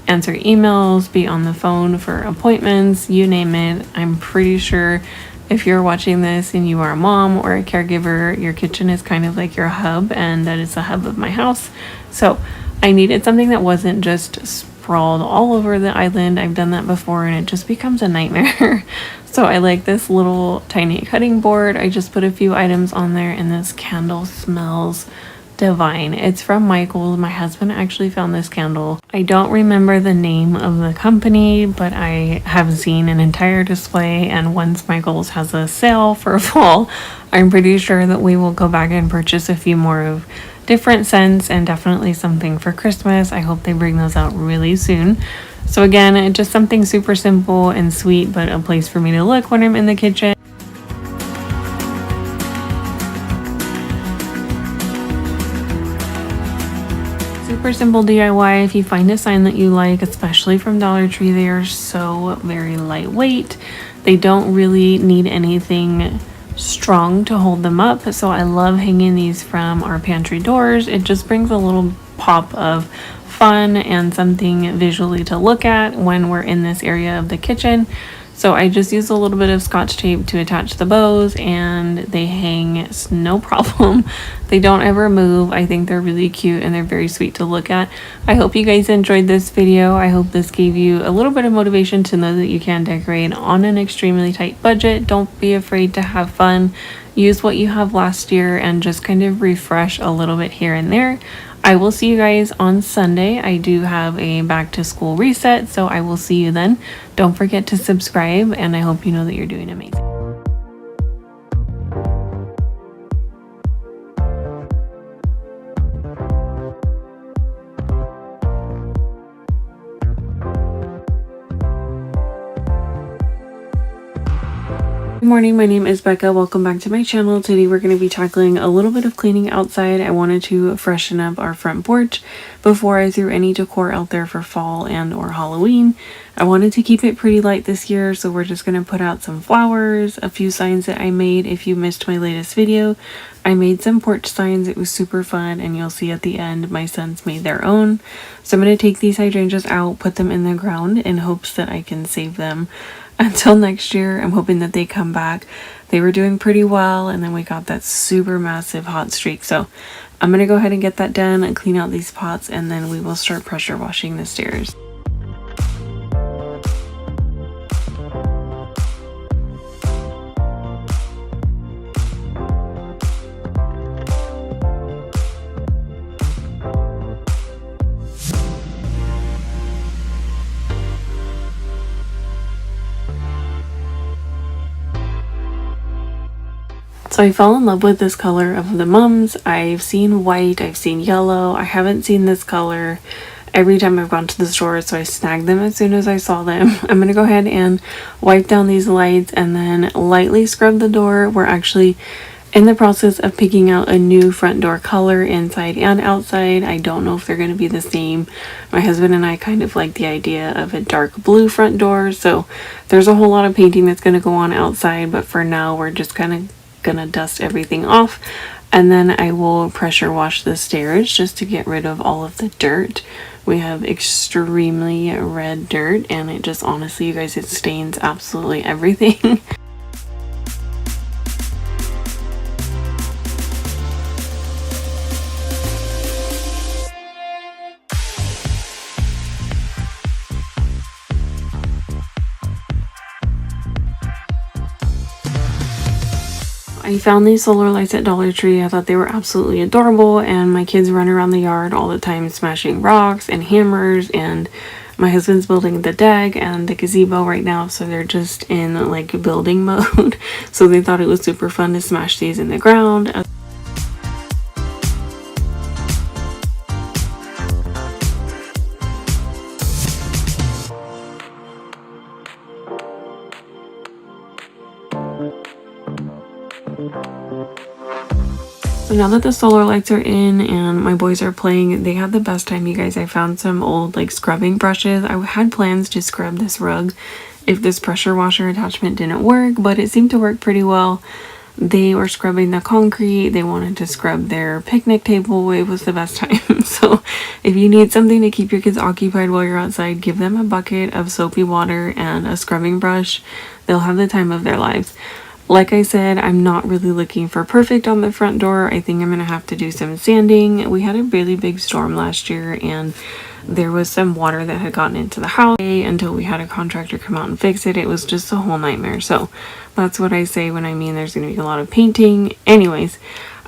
answer emails, be on the phone for appointments, you name it. I'm pretty sure if you're watching this and you are a mom or a caregiver, your kitchen is kind of like your hub, and that is the hub of my house. So I needed something that wasn't just sprawled all over the island. I've done that before and it just becomes a nightmare. So I like this little tiny cutting board. I just put a few items on there and this candle smells divine. It's from Michael's. My husband actually found this candle. I don't remember the name of the company, but I have seen an entire display, and once Michael's has a sale for fall, I'm pretty sure that we will go back and purchase a few more of different scents and definitely something for Christmas. I hope they bring those out really soon. So again, just something super simple and sweet, but a place for me to look when I'm in the kitchen. Super simple DIY. If you find a sign that you like, especially from Dollar Tree, they are so very lightweight. They don't really need anything strong to hold them up. So I love hanging these from our pantry doors. It just brings a little pop of fun and something visually to look at when we're in this area of the kitchen. So I just use a little bit of Scotch tape to attach the bows and they hang no problem. They don't ever move. I think they're really cute and they're very sweet to look at. I hope you guys enjoyed this video. I hope this gave you a little bit of motivation to know that you can decorate on an extremely tight budget. Don't be afraid to have fun. Use what you have last year and just kind of refresh a little bit here and there. I will see you guys on Sunday. I do have a back to school reset, so I will see you then. Don't forget to subscribe, and I hope you know that you're doing amazing. Good morning, my name is Becca. Welcome back to my channel. Today we're going to be tackling a little bit of cleaning outside. I wanted to freshen up our front porch before I threw any decor out there for fall and or Halloween. I wanted to keep it pretty light this year, so we're just going to put out some flowers, a few signs that I made. If you missed my latest video, I made some porch signs. It was super fun, and you'll see at the end my sons made their own. So I'm going to take these hydrangeas out, put them in the ground in hopes that I can save them until next year. I'm hoping that they come back. They were doing pretty well, and then we got that super massive hot streak. So I'm going to go ahead and get that done and clean out these pots, and then we will start pressure washing the stairs. So I fell in love with this color of the mums. I've seen white, I've seen yellow, I haven't seen this color every time I've gone to the store, so I snagged them as soon as I saw them. I'm going to go ahead and wipe down these lights and then lightly scrub the door. We're actually in the process of picking out a new front door color inside and outside. I don't know if they're going to be the same. My husband and I kind of like the idea of a dark blue front door, so there's a whole lot of painting that's going to go on outside, but for now we're just kind of gonna dust everything off, and then I will pressure wash the stairs just to get rid of all of the dirt. We have extremely red dirt, and it just, honestly, you guys, it stains absolutely everything. I found these solar lights at Dollar Tree. I thought they were absolutely adorable, and my kids run around the yard all the time smashing rocks and hammers, and my husband's building the deck and the gazebo right now, so they're just in like building mode. So they thought it was super fun to smash these in the ground. So now that the solar lights are in and my boys are playing, they had the best time, you guys. I found some old like scrubbing brushes. I had plans to scrub this rug if this pressure washer attachment didn't work, but it seemed to work pretty well. They were scrubbing the concrete. They wanted to scrub their picnic table. It was the best time. So if you need something to keep your kids occupied while you're outside, give them a bucket of soapy water and a scrubbing brush. They'll have the time of their lives. Like I said, I'm not really looking for perfect on the front door. I think I'm going to have to do some sanding. We had a really big storm last year, and there was some water that had gotten into the house until we had a contractor come out and fix it. It was just a whole nightmare. So that's what I say when I mean there's going to be a lot of painting. Anyways,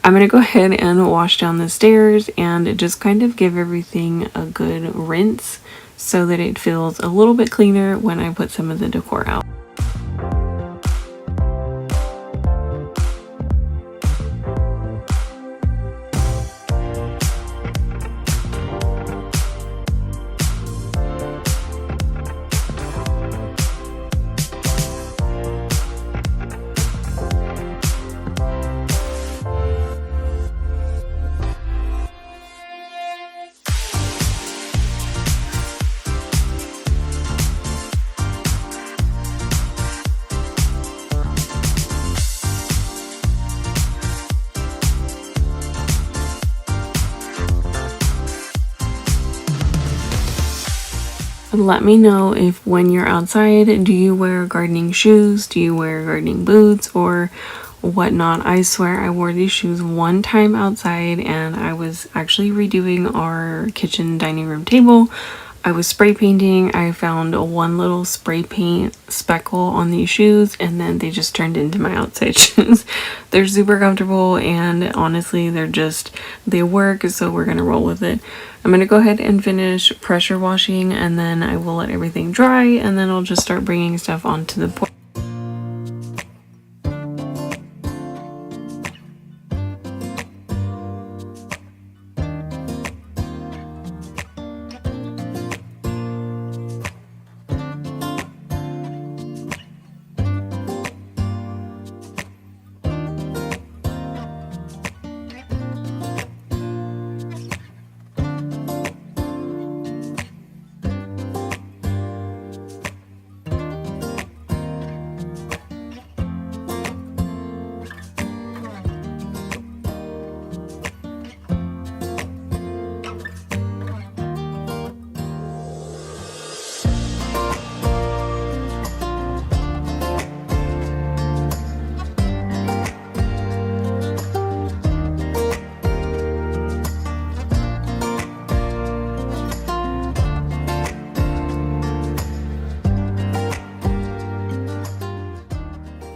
I'm going to go ahead and wash down the stairs and just kind of give everything a good rinse so that it feels a little bit cleaner when I put some of the decor out. Let me know if when you're outside, do you wear gardening shoes? Do you wear gardening boots or whatnot? I swear I wore these shoes one time outside and I was actually redoing our kitchen dining room table. I was spray painting. I found one little spray paint speckle on these shoes and then they just turned into my outside shoes. They're super comfortable and honestly they work, so we're gonna roll with it. I'm gonna go ahead and finish pressure washing and then I will let everything dry and then I'll just start bringing stuff onto the porch.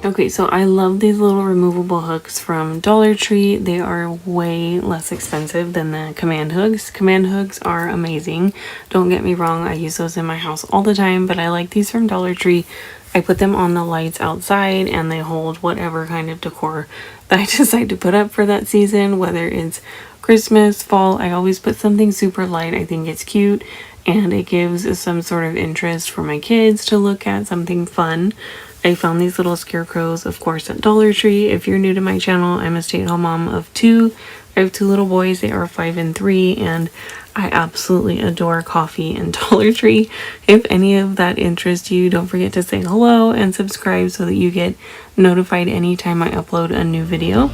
Okay, so I love these little removable hooks from Dollar Tree. They are way less expensive than the command hooks. Command hooks are amazing. Don't get me wrong, I use those in my house all the time, but I like these from Dollar Tree. I put them on the lights outside and they hold whatever kind of decor that I decide to put up for that season, whether it's Christmas, fall. I always put something super light. I think it's cute and it gives some sort of interest for my kids to look at, something fun. I found these little scarecrows, of course, at Dollar Tree. If you're new to my channel, I'm a stay-at-home mom of two. I have two little boys. They are 5 and 3, and I absolutely adore coffee and Dollar Tree. If any of that interests you, don't forget to say hello and subscribe so that you get notified anytime I upload a new video.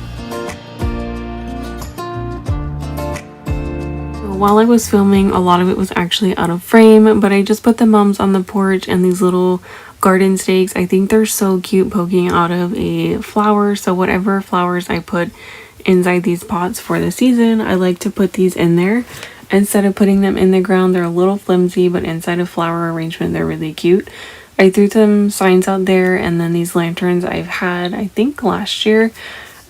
While I was filming, a lot of it was actually out of frame, but I just put the mums on the porch and these little garden stakes. I think they're so cute poking out of a flower, so whatever flowers I put inside these pots for the season, I like to put these in there instead of putting them in the ground. They're a little flimsy, but inside a flower arrangement they're really cute. I threw some signs out there, and then these lanterns I've had I think last year,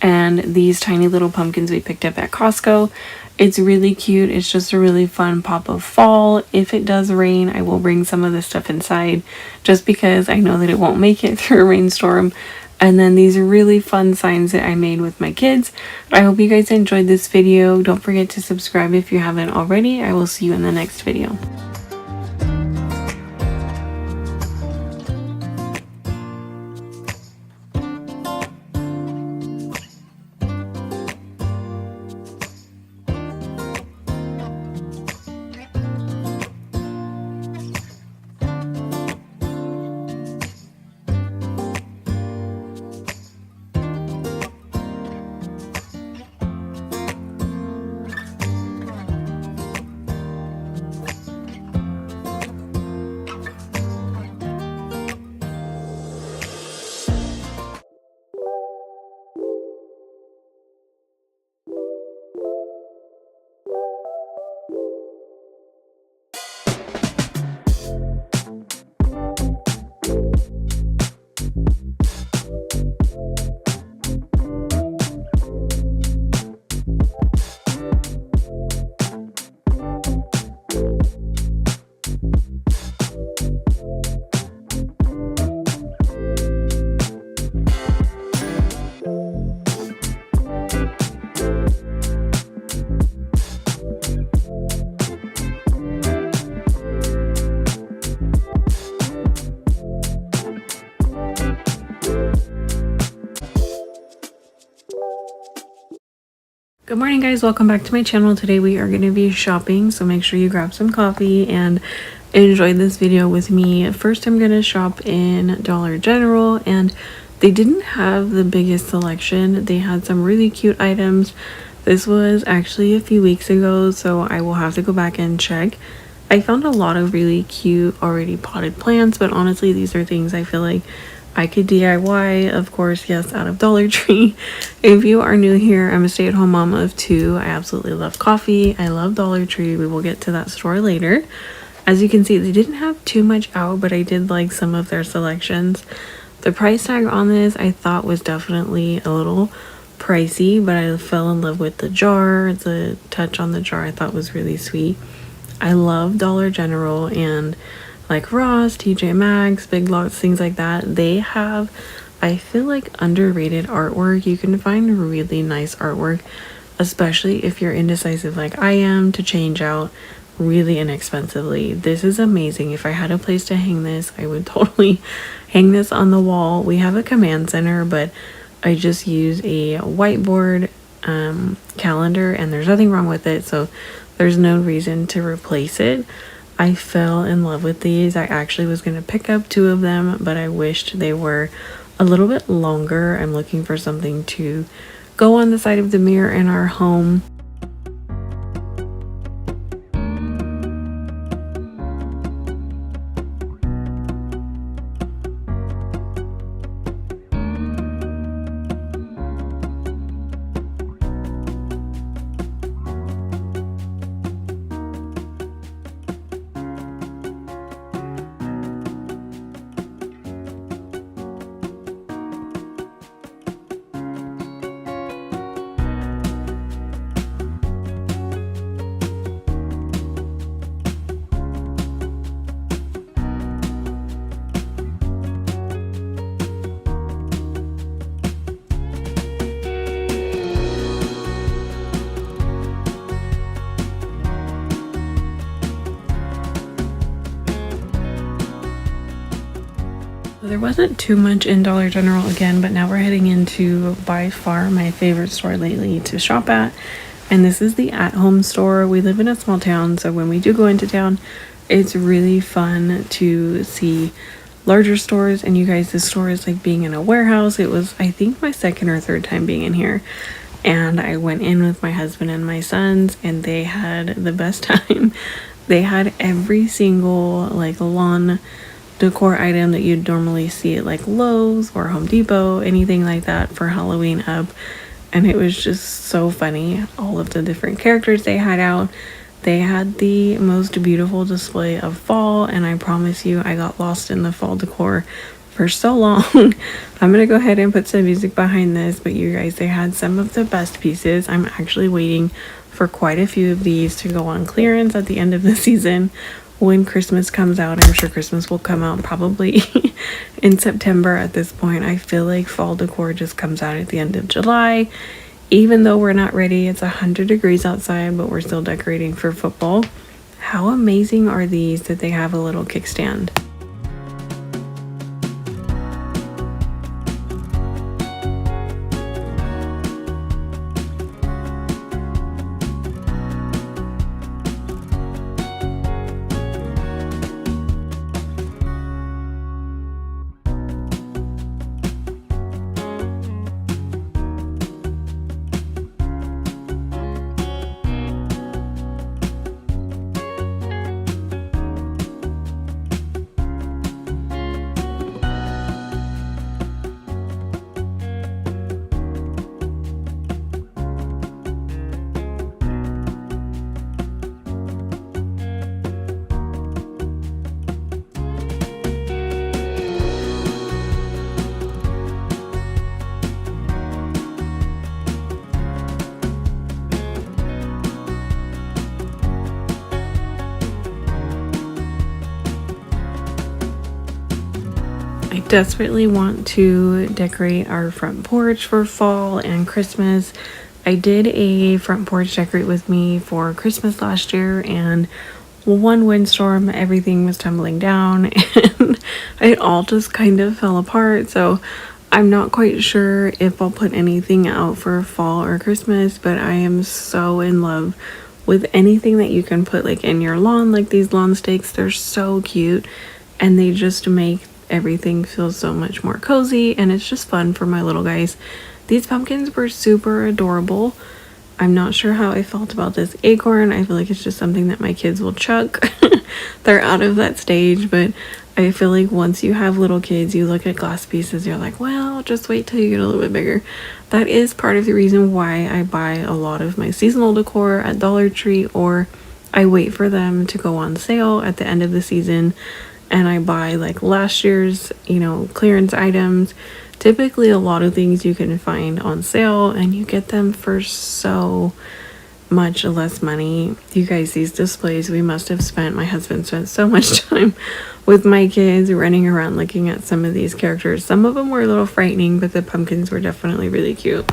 and these tiny little pumpkins we picked up at Costco. It's really cute. It's just a really fun pop of fall. If it does rain, I will bring some of this stuff inside just because I know that it won't make it through a rainstorm. And then these are really fun signs that I made with my kids. I hope you guys enjoyed this video. Don't forget to subscribe if you haven't already. I will see you in the next video. Good morning, guys. Welcome back to my channel. Today we are going to be shopping, so make sure you grab some coffee and enjoy this video with me. First, I'm going to shop in Dollar General, and they didn't have the biggest selection. They had some really cute items. This was actually a few weeks ago, so I will have to go back and check. I found a lot of really cute already potted plants, but honestly, these are things I feel like I could DIY, of course, yes, out of Dollar Tree. If you are new here, I'm a stay-at-home mom of 2. I absolutely love coffee. I love Dollar Tree. We will get to that store later. As you can see, they didn't have too much out, but I did like some of their selections. The price tag on this I thought was definitely a little pricey, but I fell in love with the jar. The touch on the jar I thought was really sweet. I love Dollar General, and like Ross, TJ Maxx, Big Lots, things like that. They have, I feel like, underrated artwork. You can find really nice artwork, especially if you're indecisive like I am, to change out really inexpensively. This is amazing. If I had a place to hang this, I would totally hang this on the wall. We have a command center, but I just use a whiteboard calendar, and there's nothing wrong with it, so there's no reason to replace it. I fell in love with these. I actually was going to pick up 2 of them, but I wished they were a little bit longer. I'm looking for something to go on the side of the mirror in our home. There wasn't too much in Dollar General again, but now we're heading into by far my favorite store lately to shop at, and this is the At Home store. We live in a small town, so when we do go into town, it's really fun to see larger stores. And you guys, this store is like being in a warehouse. It was, I think, my second or third time being in here, and I went in with my husband and my sons, and they had the best time. They had every single like lawn decor item that you'd normally see at like Lowe's or Home Depot, anything like that for Halloween up. And it was just so funny. All of the different characters they had out. They had the most beautiful display of fall, and I promise you, I got lost in the fall decor for so long. I'm gonna go ahead and put some music behind this, but you guys, they had some of the best pieces. I'm actually waiting for quite a few of these to go on clearance at the end of the season. When Christmas comes out, I'm sure Christmas will come out probably in September at this point. I feel like fall decor just comes out at the end of July. Even though we're not ready, it's 100 degrees outside, but we're still decorating for football. How amazing are these that they have a little kickstand? I desperately want to decorate our front porch for fall and Christmas. I did a front porch decorate with me for Christmas last year, and one windstorm, everything was tumbling down and it all just kind of fell apart. So I'm not quite sure if I'll put anything out for fall or Christmas, but I am so in love with anything that you can put like in your lawn, like these lawn stakes. They're so cute and they just make everything feel so much more cozy, and it's just fun for my little guys. These pumpkins were super adorable. I'm not sure how I felt about this acorn. I feel like it's just something that my kids will chuck. They're out of that stage, but I feel like once you have little kids, you look at glass pieces, you're like, well, just wait till you get a little bit bigger. That is part of the reason why I buy a lot of my seasonal decor at Dollar Tree, or I wait for them to go on sale at the end of the season and I buy like last year's, clearance items. Typically a lot of things you can find on sale and you get them for so much less money. You guys, these displays, my husband spent so much time with my kids running around looking at some of these characters. Some of them were a little frightening, but the pumpkins were definitely really cute.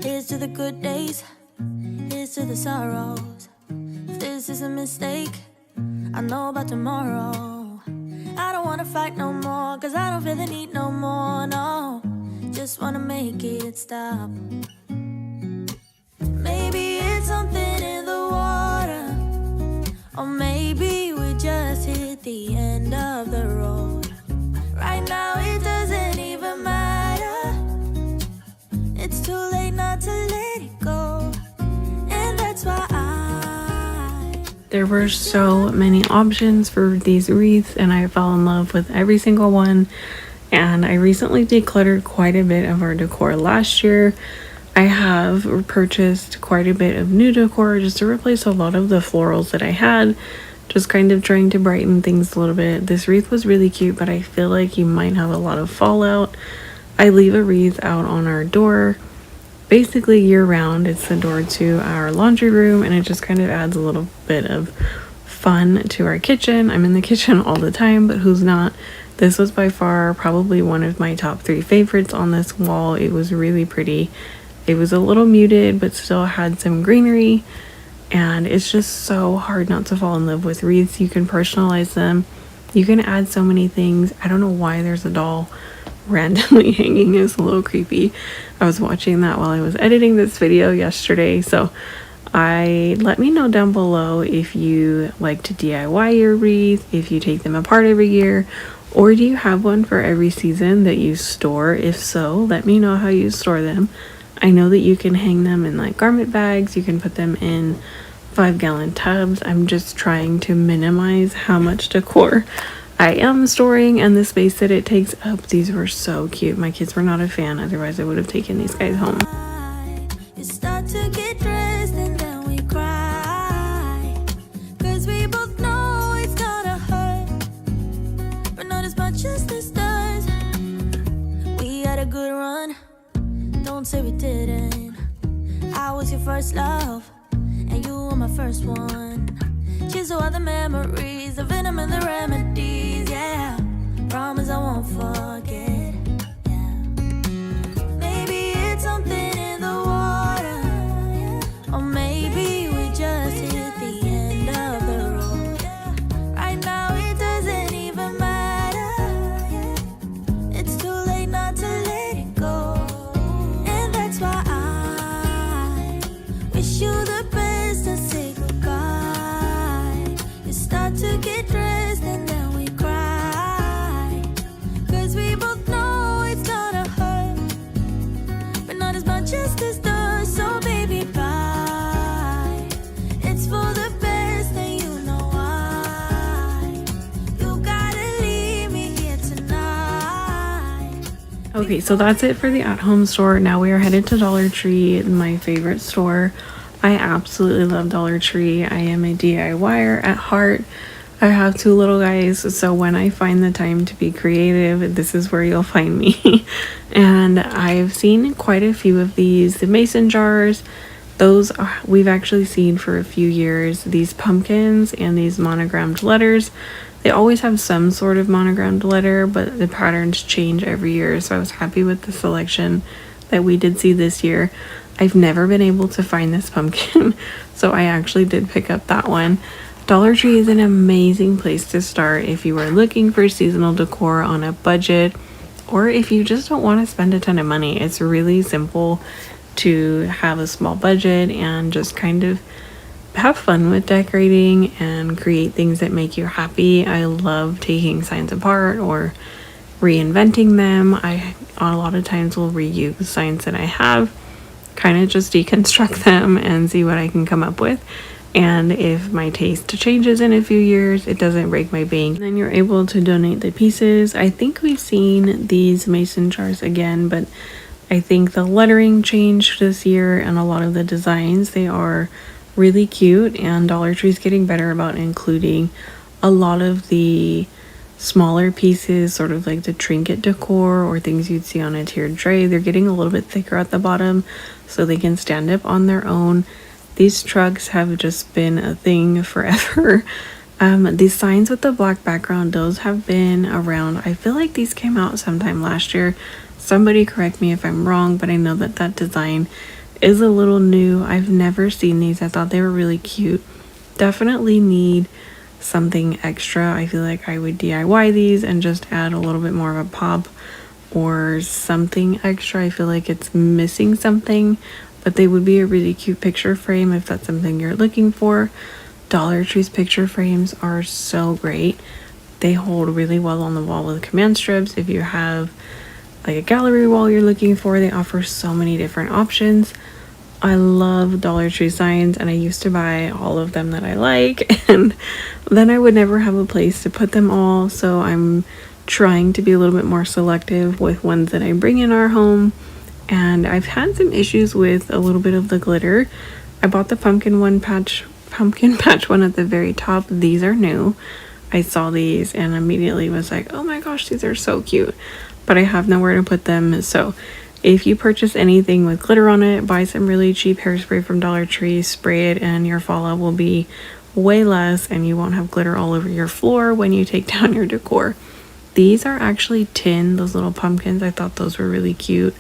Here's to the good days, here's to the sorrows. If this is a mistake, I know about tomorrow. I don't wanna fight no more, cause I don't feel the need no more, no. Just wanna make it stop. Maybe it's something in the water, or maybe we just hit the end of the road. Right now it doesn't even matter. It's too late not to let it go, and that's why there were so many options for these wreaths and I fell in love with every single one. And I recently decluttered quite a bit of our decor last year. I have purchased quite a bit of new decor just to replace a lot of the florals that I had, just kind of trying to brighten things a little bit. This wreath was really cute, but I feel like you might have a lot of fallout. I leave a wreath out on our door basically year round. It's the door to our laundry room and it just kind of adds a little bit of fun to our kitchen. I'm in the kitchen all the time, but who's not? This was by far probably one of my top 3 favorites on this wall. It was really pretty. It was a little muted but still had some greenery, and it's just so hard not to fall in love with wreaths. You can personalize them, you can add so many things. I don't know why there's a doll randomly hanging. Is a little creepy. I was watching that while I was editing this video yesterday, so let me know down below if you like to DIY your wreath, if you take them apart every year, or do you have one for every season that you store? If so, let me know how you store them. I know that you can hang them in like garment bags, you can put them in 5-gallon tubs. I'm just trying to minimize how much decor I am storing and the space that it takes up. These were so cute. My kids were not a fan, otherwise I would have taken these guys home. you start to get dressed and then we cry, cause we both know it's gonna hurt, but not as much as this does. We had a good run, don't say we didn't. I was your first love and you were my first one. Cheers to all the memories, the venom and the remedies, yeah. Promise I won't forget, yeah. Maybe it's something in the water, yeah. Or maybe we just hit the end of the road. Right now it doesn't even matter, yeah. It's too late not to let it go, and that's why I wish you the best and say goodbye. Okay, so that's it for the at-home store. Now we are headed to Dollar Tree, my favorite store. I absolutely love Dollar Tree. I am a DIYer at heart. I have 2 little guys, so when I find the time to be creative, this is where you'll find me. And I've seen quite a few of these. The mason jars, those we've actually seen for a few years. These pumpkins and these monogrammed letters. They always have some sort of monogrammed letter, but the patterns change every year. So I was happy with the selection that we did see this year. I've never been able to find this pumpkin, so I actually did pick up that one. Dollar Tree is an amazing place to start if you are looking for seasonal decor on a budget, or if you just don't want to spend a ton of money. It's really simple to have a small budget and just kind of have fun with decorating and create things that make you happy. I love taking signs apart or reinventing them. I a lot of times will reuse signs that I have, kind of just deconstruct them and see what I can come up with. And if my taste changes in a few years, it doesn't break my bank. Then you're able to donate the pieces. I think we've seen these mason jars again, but I think the lettering changed this year and a lot of the designs, they are really cute, and Dollar Tree's getting better about including a lot of the smaller pieces, sort of like the trinket decor or things you'd see on a tiered tray. They're getting a little bit thicker at the bottom so they can stand up on their own. These trucks have just been a thing forever. These signs with the black background, those have been around. I feel like these came out sometime last year. Somebody correct me if I'm wrong, but I know that that design is a little new. I've never seen these. I thought they were really cute. Definitely need something extra. I feel like I would DIY these and just add a little bit more of a pop or something extra. I feel like it's missing something, but they would be a really cute picture frame if that's something you're looking for. Dollar Tree's picture frames are so great. They hold really well on the wall with command strips. If you have like a gallery wall you're looking for, they offer so many different options. I love Dollar Tree signs, and I used to buy all of them that I like, and then I would never have a place to put them all, so I'm trying to be a little bit more selective with ones that I bring in our home. And I've had some issues with a little bit of the glitter. I bought the pumpkin patch one at the very top. These are new. I saw these and immediately was like, oh my gosh, these are so cute, but I have nowhere to put them. So if you purchase anything with glitter on it, buy some really cheap hairspray from Dollar Tree, spray it, and your fallout will be way less, and you won't have glitter all over your floor when you take down your decor. These are actually tin, those little pumpkins. I thought those were really cute.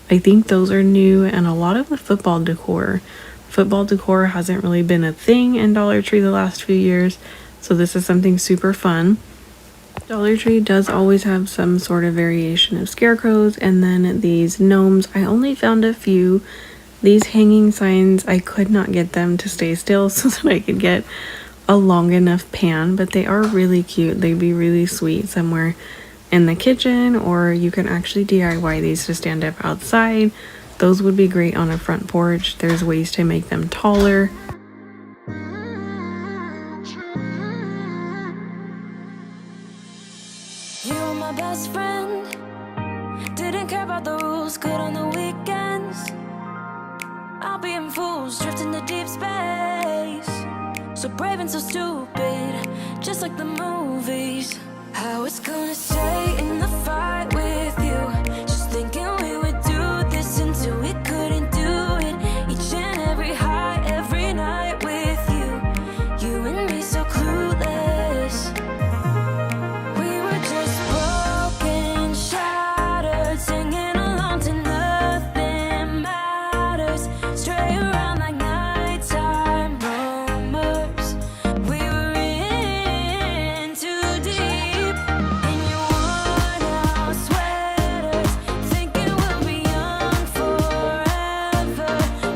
I think those are new, and a lot of the football decor hasn't really been a thing in Dollar Tree the last few years, so this is something super fun. Dollar Tree does always have some sort of variation of scarecrows, and then these gnomes. I only found a few. These hanging signs, I could not get them to stay still so that I could get a long enough pan, but they are really cute. They'd be really sweet somewhere in the kitchen, or you can actually DIY these to stand up outside. Those would be great on a front porch. There's ways to make them taller. You were my best friend. Didn't care about the rules, good on the weekends. I'll be in fools, drifting to deep space. So brave and so stupid, just like the movies. I was gonna stay in the fight with you, just thinking we would do this until we couldn't do it. Each and every high, every night with you, you and me so clueless. We were just broken, shattered, singing along to nothing matters. Stray around like nighttime rumors. We were in too deep. In your worn-out sweaters, thinking we'll be young forever.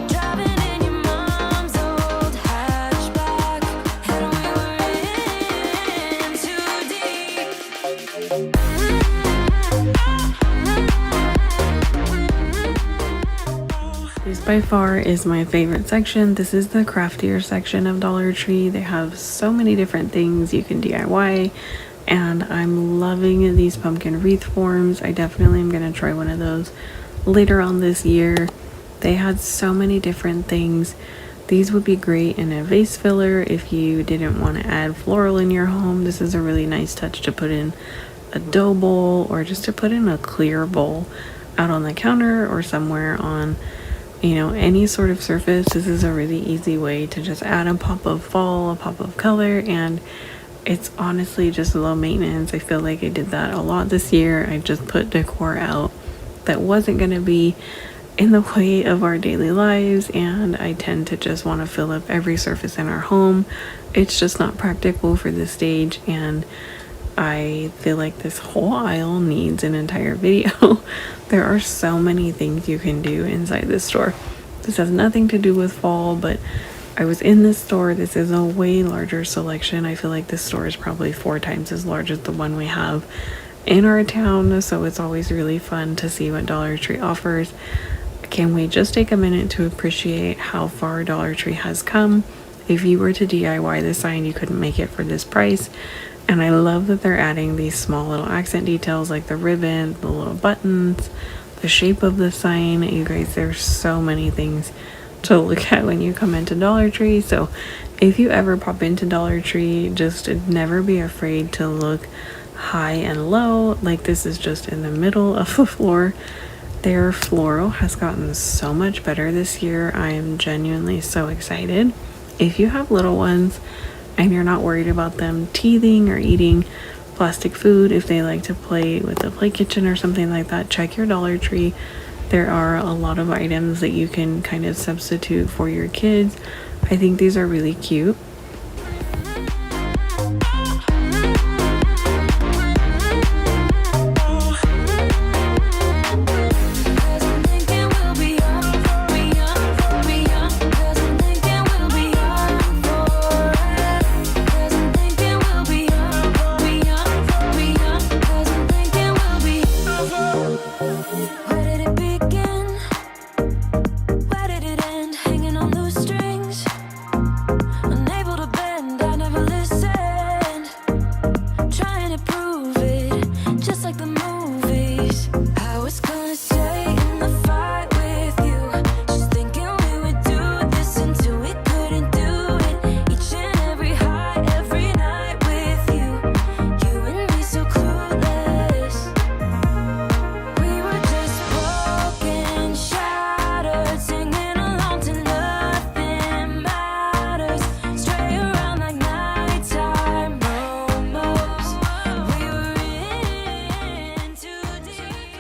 Driving in your mom's old hatchback, and we were in too deep. This by far is my favorite section. This is the craftier section of Dollar Tree. They have so many different things you can DIY. and I'm loving these pumpkin wreath forms. I definitely am going to try one of those later on this year. They had so many different things. These would be great in a vase filler if you didn't want to add floral in your home. This is a really nice touch to put in a dough bowl, or just to put in a clear bowl out on the counter or somewhere on, you know, any sort of surface. This is a really easy way to just add a pop of fall, a pop of color, and it's honestly just low maintenance. I feel like I did that a lot this year. I just put decor out that wasn't going to be in the way of our daily lives, and I tend to just want to fill up every surface in our home. It's just not practical for this stage, and I feel like this whole aisle needs an entire video. There are so many things you can do inside this store. This has nothing to do with fall, but I was in this store. This is a way larger selection. I feel like this store is probably 4 times as large as the one we have in our town, so it's always really fun to see what Dollar Tree offers. Can we just take a minute to appreciate how far Dollar Tree has come? If you were to DIY the sign, you couldn't make it for this price. And I love that they're adding these small little accent details like the ribbon, the little buttons, the shape of the sign. You guys, there's so many things to look at when you come into Dollar Tree. So if you ever pop into Dollar Tree, just never be afraid to look high and low. Like, this is just in the middle of the floor. Their floral has gotten so much better this year. I am genuinely so excited. If you have little ones and you're not worried about them teething or eating plastic food, if they like to play with the play kitchen or something like that, check your Dollar Tree. There are a lot of items that you can kind of substitute for your kids. I think these are really cute.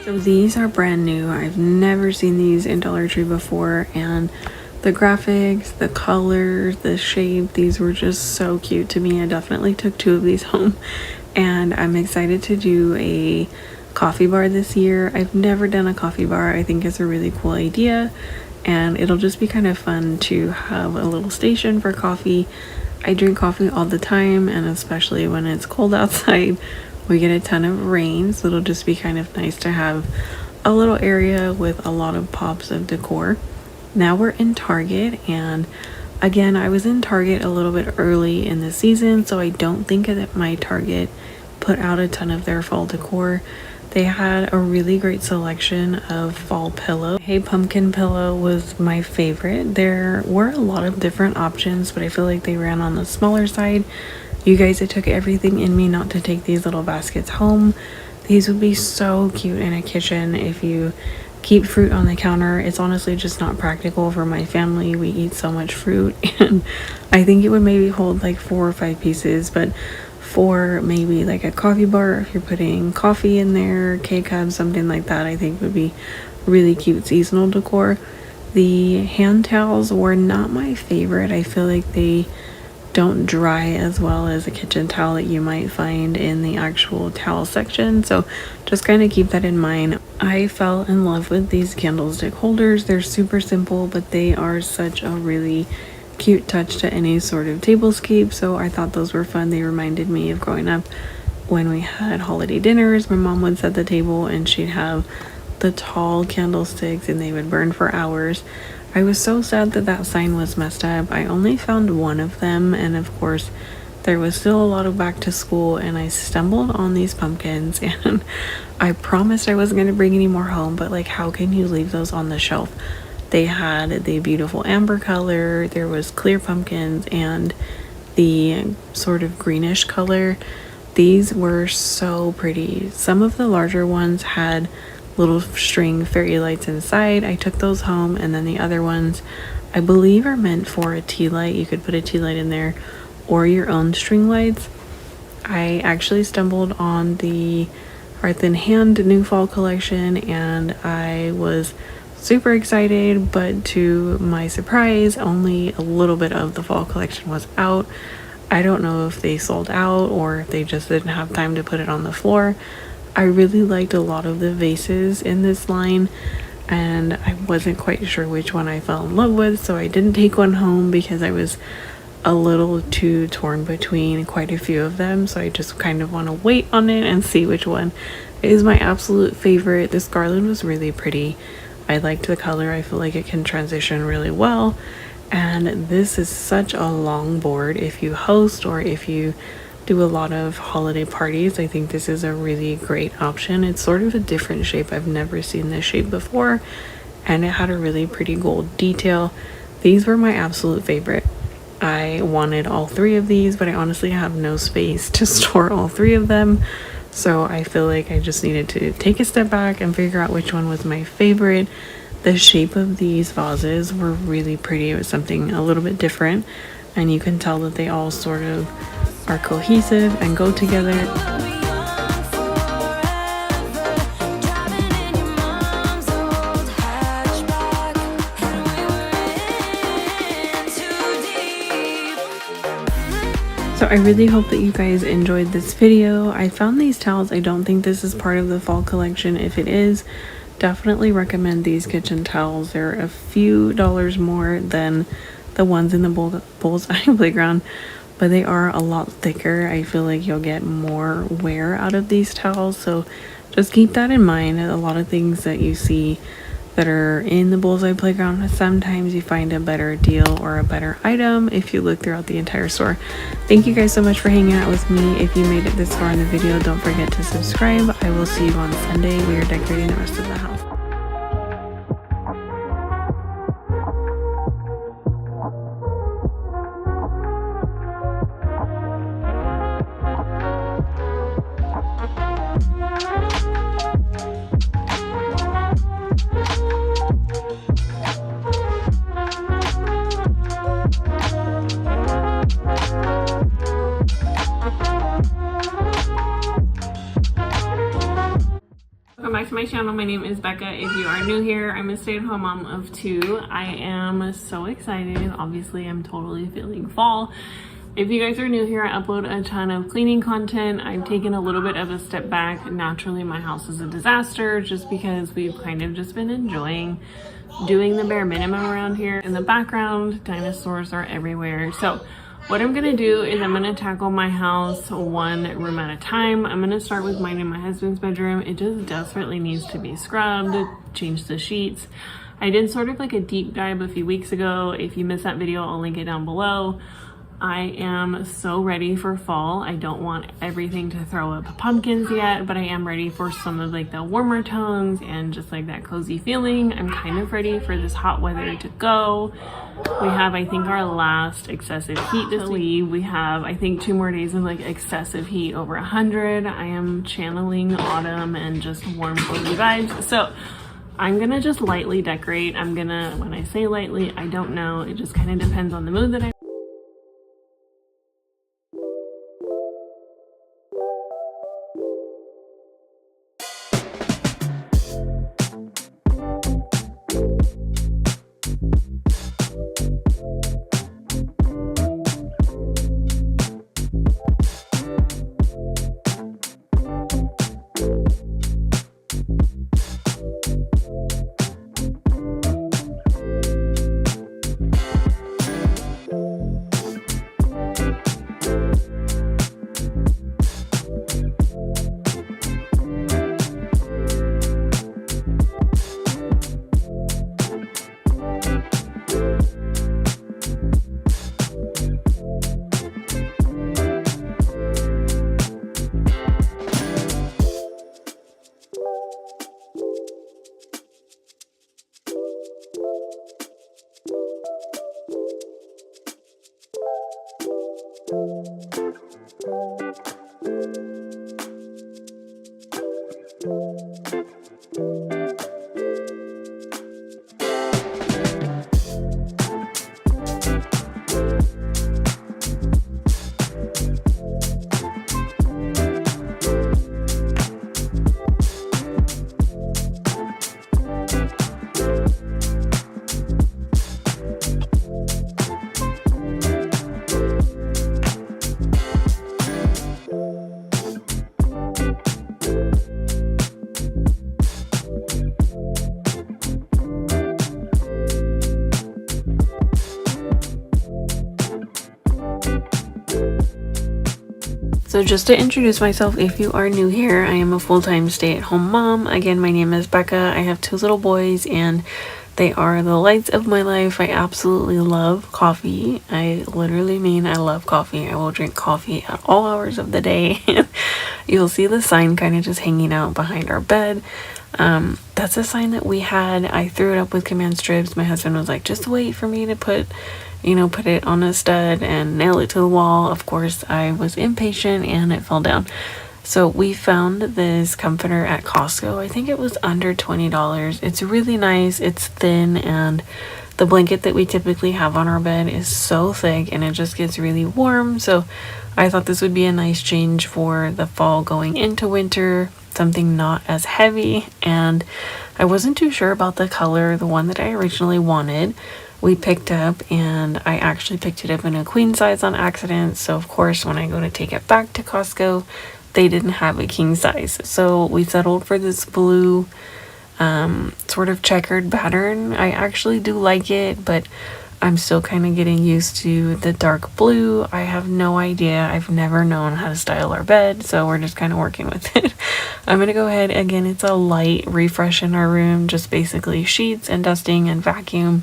So these are brand new. I've never seen these in Dollar Tree before, and the graphics, the colors, the shape, these were just so cute to me. I definitely took 2 of these home, and I'm excited to do a coffee bar this year. I've never done a coffee bar. I think it's a really cool idea, and it'll just be kind of fun to have a little station for coffee. I drink coffee all the time, and especially when it's cold outside. We get a ton of rain, so it'll just be kind of nice to have a little area with a lot of pops of decor. Now we're in Target, and again, I was in Target a little bit early in the season, so I don't think that my Target put out a ton of their fall decor. They had a really great selection of fall pillow. Hey Pumpkin pillow was my favorite. There were a lot of different options, but I feel like they ran on the smaller side. You guys, it took everything in me not to take these little baskets home. These would be so cute in a kitchen if you keep fruit on the counter. It's honestly just not practical for my family. We eat so much fruit, and I think it would maybe hold like 4 or 5 pieces, but for maybe like a coffee bar, if you're putting coffee in there, K-cups, something like that, I think would be really cute seasonal decor. The hand towels were not my favorite. I feel like they don't dry as well as a kitchen towel that you might find in the actual towel section, so just kind of keep that in mind. I fell in love with these candlestick holders. They're super simple, but they are such a really cute touch to any sort of tablescape, so I thought those were fun. They reminded me of growing up when we had holiday dinners. My mom would set the table and she'd have the tall candlesticks and they would burn for hours. I was so sad that that sign was messed up. I only found one of them, and of course there was still a lot of back to school, and I stumbled on these pumpkins, and I promised I wasn't going to bring any more home, but like, how can you leave those on the shelf? They had the beautiful amber color, there was clear pumpkins, and the sort of greenish color. These were so pretty. Some of the larger ones had little string fairy lights inside. I took those home, and then the other ones I believe are meant for a tea light. You could put a tea light in there or your own string lights. I actually stumbled on the Hearth in Hand new fall collection, and I was super excited, but to my surprise, only a little bit of the fall collection was out. I don't know if they sold out or if they just didn't have time to put it on the floor. I really liked a lot of the vases in this line, and I wasn't quite sure which one I fell in love with, so I didn't take one home because I was a little too torn between quite a few of them. So I just kind of want to wait on it and see which one is my absolute favorite. This garland was really pretty. I liked the color. I feel like it can transition really well. And this is such a long board. If you host or if you do a lot of holiday parties, I think this is a really great option. It's sort of a different shape. I've never seen this shape before, and it had a really pretty gold detail. These were my absolute favorite. I wanted all three of these, but I honestly have no space to store all three of them. So I feel like I just needed to take a step back and figure out which one was my favorite. The shape of these vases were really pretty. It was something a little bit different, and you can tell that they all sort of are cohesive and go together. So I really hope that you guys enjoyed this video. I found these towels. I don't think this is part of the fall collection. If it is, definitely recommend these kitchen towels. They're a few dollars more than the ones in the Bullseye Playground, but they are a lot thicker. I feel like you'll get more wear out of these towels, so just keep that in mind. A lot of things that you see that are in the Bullseye Playground, sometimes you find a better deal or a better item if you look throughout the entire store. Thank you guys so much for hanging out with me. If you made it this far in the video, don't forget to subscribe. I will see you on Sunday. We are decorating the rest of the house. Welcome back to my channel. My name is Becca. If you are new here, I'm a stay-at-home mom of two. I am so excited. Obviously, I'm totally feeling fall. If you guys are new here, I upload a ton of cleaning content. I've taken a little bit of a step back. Naturally, my house is a disaster just because we've kind of just been enjoying doing the bare minimum around here. In the background, dinosaurs are everywhere. So what I'm gonna do is I'm gonna tackle my house one room at a time. I'm gonna start with mine and my husband's bedroom. It just desperately needs to be scrubbed, change the sheets. I did sort of like a deep dive a few weeks ago. If you missed that video, I'll link it down below. I am so ready for fall. I don't want everything to throw up pumpkins yet, but I am ready for some of like the warmer tones and just like that cozy feeling. I'm kind of ready for this hot weather to go. We have, I think, our last excessive heat to leave. We have, I think, 2 more days of like excessive heat over 100. I am channeling autumn and just warm, cozy vibes. So I'm gonna just lightly decorate. When I say lightly, I don't know. It just kind of depends on the mood that I'm So just to introduce myself, if you are new here, I am a full-time stay-at-home mom. Again, my name is Becca. I have 2 little boys and they are the lights of my life. I absolutely love coffee. I literally mean I love coffee. I will drink coffee at all hours of the day. You'll see the sign kind of just hanging out behind our bed. That's a sign that we had. I threw it up with command strips. My husband was like, just wait for me to put it on a stud and nail it to the wall. Of course, I was impatient and it fell down. So we found this comforter at Costco. I think it was under $20. It's really nice. It's thin, and the blanket that we typically have on our bed is so thick and it just gets really warm. So I thought this would be a nice change for the fall going into winter, something not as heavy. And I wasn't too sure about the color, the one that I originally wanted. We picked up, and I actually picked it up in a queen size on accident. So of course, when I go to take it back to Costco, they didn't have a king size. So we settled for this blue sort of checkered pattern. I actually do like it, but I'm still kind of getting used to the dark blue. I have no idea. I've never known how to style our bed, so we're just kind of working with it. I'm gonna go ahead, again, it's a light refresh in our room, just basically sheets and dusting and vacuum.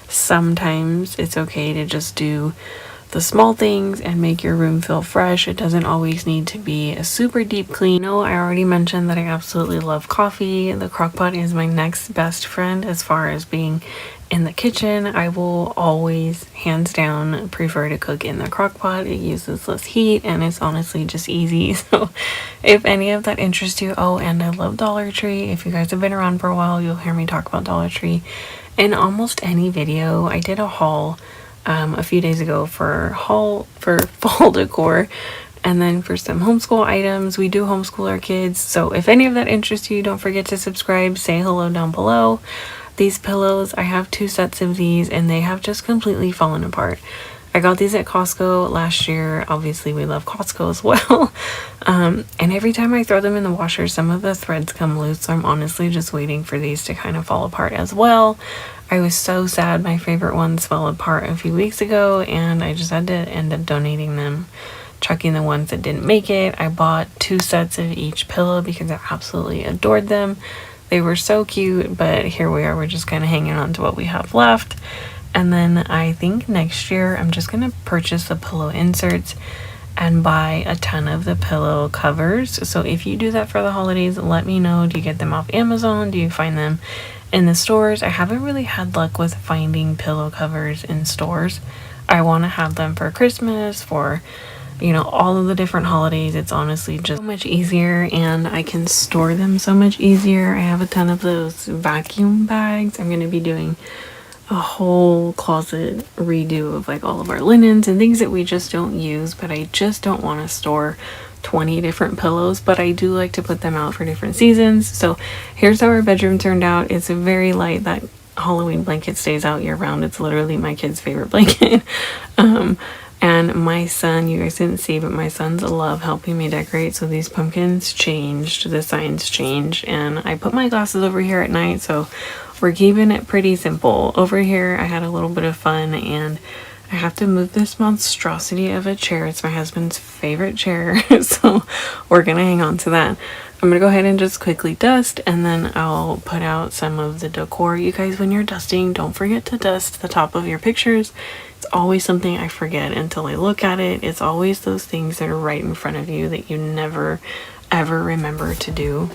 Sometimes it's okay to just do the small things and make your room feel fresh. It doesn't always need to be a super deep clean. No, I already mentioned that I absolutely love coffee. The crock pot is my next best friend as far as being in the kitchen. I will always, hands down, prefer to cook in the crock pot. It uses less heat and it's honestly just easy. So if any of that interests you, oh, and I love Dollar Tree. If you guys have been around for a while, you'll hear me talk about Dollar Tree in almost any video. I did a haul a few days ago for fall decor, and then for some homeschool items. We do homeschool our kids, so if any of that interests you, don't forget to subscribe, say hello down below. These pillows, I have 2 sets of these and they have just completely fallen apart. I got these at Costco last year. Obviously we love Costco as well. And every time I throw them in the washer, some of the threads come loose, so I'm honestly just waiting for these to kind of fall apart as well. I was so sad my favorite ones fell apart a few weeks ago, and I just had to end up donating them, chucking the ones that didn't make it. I bought 2 sets of each pillow because I absolutely adored them. They were so cute, but here we are, we're just kind of hanging on to what we have left. And then I think next year I'm just gonna purchase the pillow inserts and buy a ton of the pillow covers. So if you do that for the holidays, let me know. Do you get them off Amazon? Do you find them in the stores? I haven't really had luck with finding pillow covers in stores. I want to have them for Christmas, for all of the different holidays. It's honestly just so much easier, and I can store them so much easier. I have a ton of those vacuum bags. I'm going to be doing a whole closet redo of like all of our linens and things that we just don't use, but I just don't want to store 20 different pillows, but I do like to put them out for different seasons. So here's how our bedroom turned out. It's very light. That Halloween blanket stays out year round. It's literally my kid's favorite blanket. And my son, you guys didn't see, but my sons love helping me decorate. So these pumpkins changed, the signs changed, and I put my glasses over here at night. So we're keeping it pretty simple. Over here, I had a little bit of fun, and I have to move this monstrosity of a chair. It's my husband's favorite chair, so we're gonna hang on to that. I'm gonna go ahead and just quickly dust, and then I'll put out some of the decor. You guys, when you're dusting, don't forget to dust the top of your pictures. It's always something I forget until I look at it. It's always those things that are right in front of you that you never ever remember to do.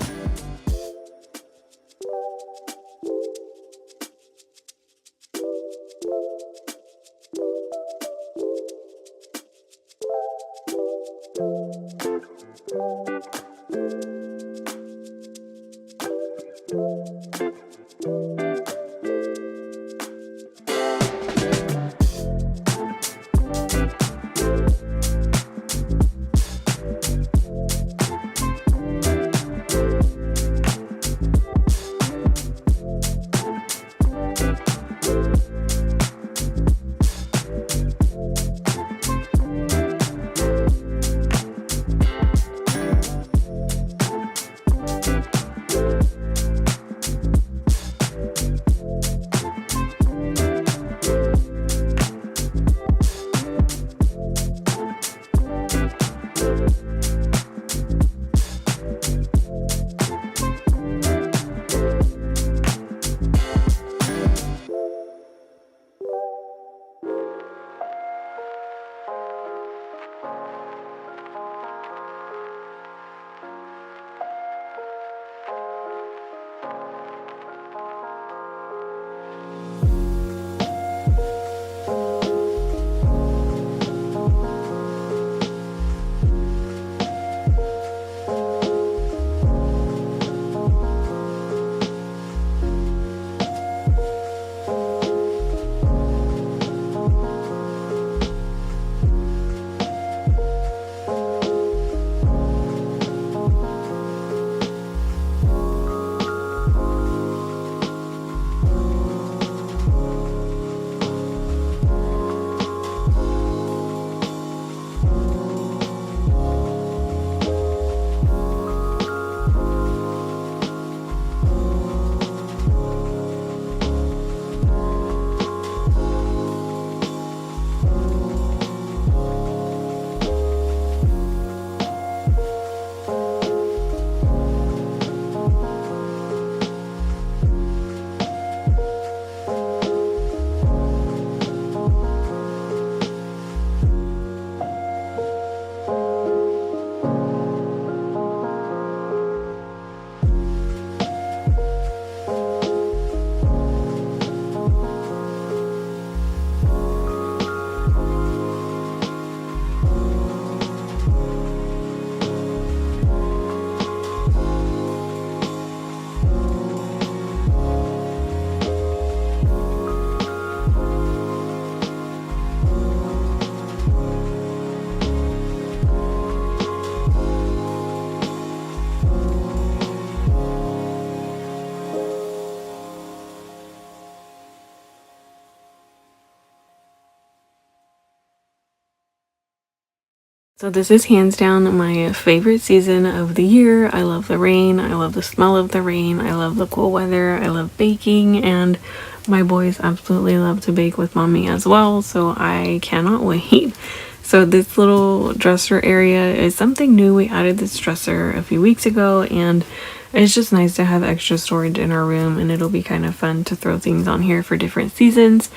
So this is hands down my favorite season of the year. I love the rain. I love the smell of the rain. I love the cool weather. I love baking, and my boys absolutely love to bake with mommy as well. So I cannot wait. So this little dresser area is something new. We added this dresser a few weeks ago, and it's just nice to have extra storage in our room, and it'll be kind of fun to throw things on here for different seasons.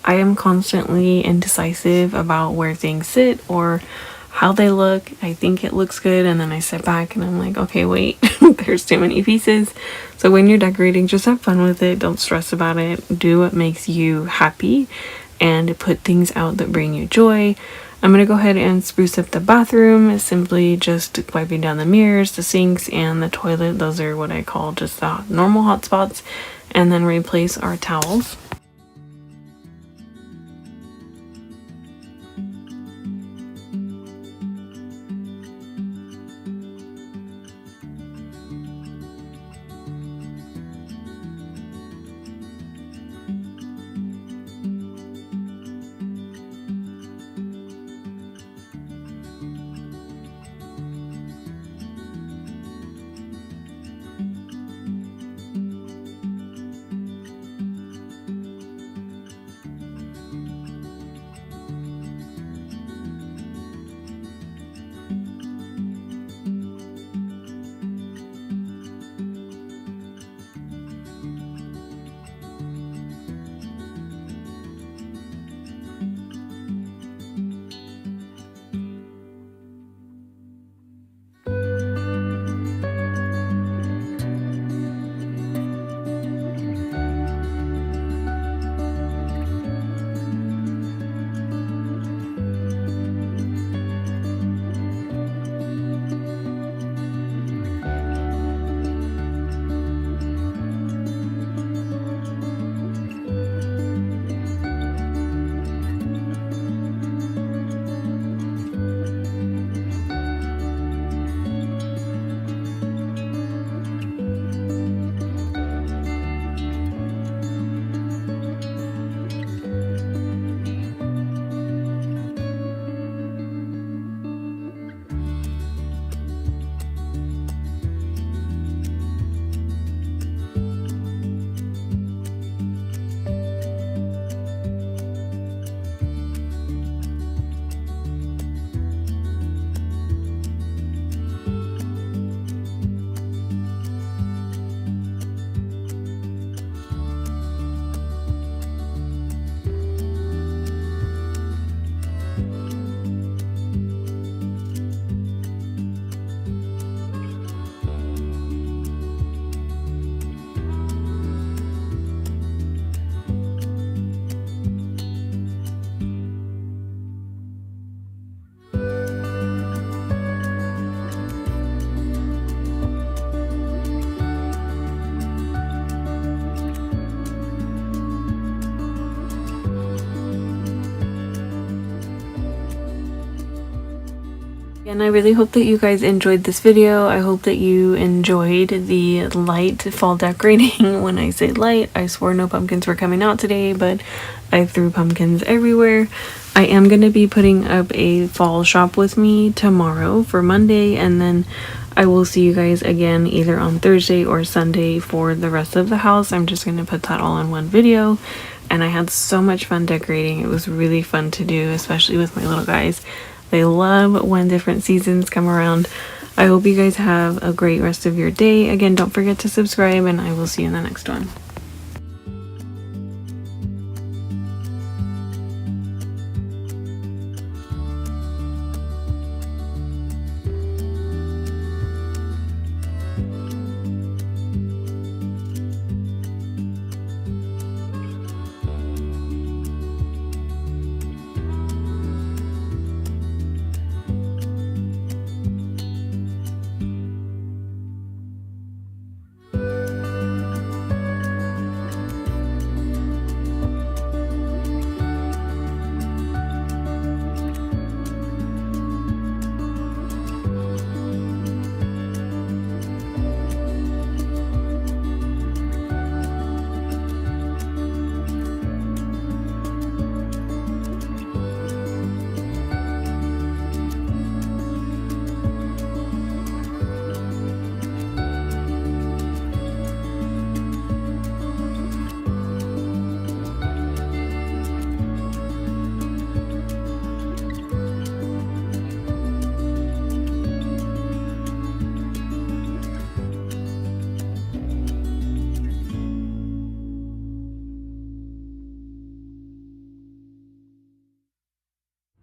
I am constantly indecisive about where things sit or how they look. I think it looks good, and then I sit back and I'm like, okay, wait, there's too many pieces. So when you're decorating, just have fun with it. Don't stress about it. Do what makes you happy and put things out that bring you joy. I'm going to go ahead and spruce up the bathroom, simply just wiping down the mirrors, the sinks, and the toilet. Those are what I call just the normal hot spots, and then replace our towels. And I really hope that you guys enjoyed this video. I hope that you enjoyed the light fall decorating. When I say light, I swore no pumpkins were coming out today, but I threw pumpkins everywhere. I am going to be putting up a fall shop with me tomorrow for Monday, and then I will see you guys again either on Thursday or Sunday for the rest of the house. I'm just going to put that all in one video. And I had so much fun decorating. It was really fun to do, especially with my little guys. They love when different seasons come around. I hope you guys have a great rest of your day. Again, don't forget to subscribe, and I will see you in the next one.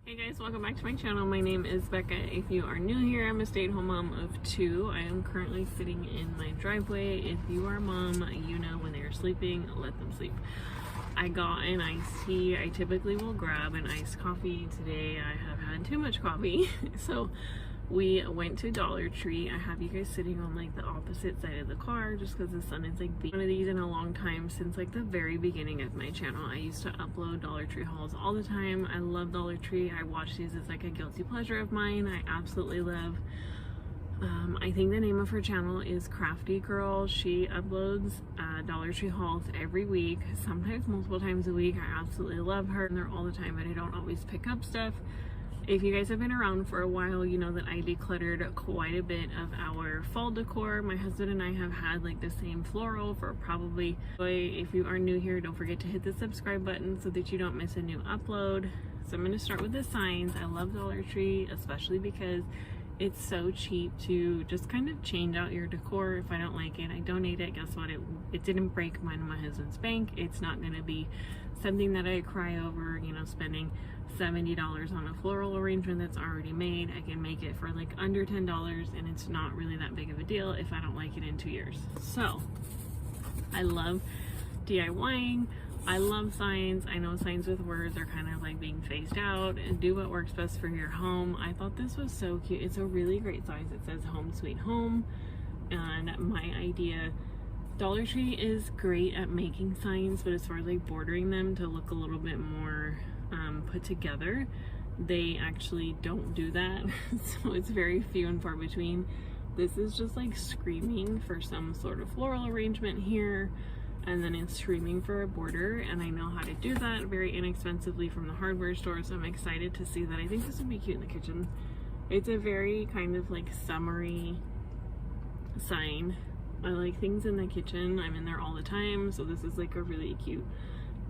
Hey guys, welcome back to my channel. My name is Becca. If you are new here, I'm a stay-at-home mom of 2. I am currently sitting in my driveway. If you are a mom, you know when they're sleeping, let them sleep. I got an iced tea. I typically will grab an iced coffee. Today I have had too much coffee, so we went to Dollar Tree. I have you guys sitting on like the opposite side of the car just because the sun is like one of these in a long time. Since like the very beginning of my channel, I used to upload Dollar Tree hauls all the time. I love Dollar Tree. I watch these as like a guilty pleasure of mine. I absolutely love. I think the name of her channel is Crafty Girl. She uploads Dollar Tree hauls every week, sometimes multiple times a week. I absolutely love her, and they're all the time, but I don't always pick up stuff. If you guys have been around for a while, you know that I decluttered quite a bit of our fall decor. My husband and I have had like the same floral for probably, if you are new here, don't forget to hit the subscribe button so that you don't miss a new upload. So I'm going to start with the signs. I love Dollar Tree, especially because it's so cheap to just kind of change out your decor. If I don't like it, I donate it. Guess what? It didn't break mine and my husband's bank. It's not going to be something that I cry over, you know, spending $70 on a floral arrangement that's already made. I can make it for like under $10, and it's not really that big of a deal if I don't like it in 2 years. So I love DIYing. I love signs. I know signs with words are kind of like being phased out, and do what works best for your home. I thought this was so cute. It's a really great size. It says home sweet home, and my idea, Dollar Tree is great at making signs, but as far as like bordering them to look a little bit more put together, they actually don't do that. So it's very few and far between. This is just like screaming for some sort of floral arrangement here, and then it's screaming for a border, and I know how to do that very inexpensively from the hardware store, so I'm excited to see that. I think this would be cute in the kitchen. It's a very kind of like summery sign. I like things in the kitchen. I'm in there all the time, so this is like a really cute,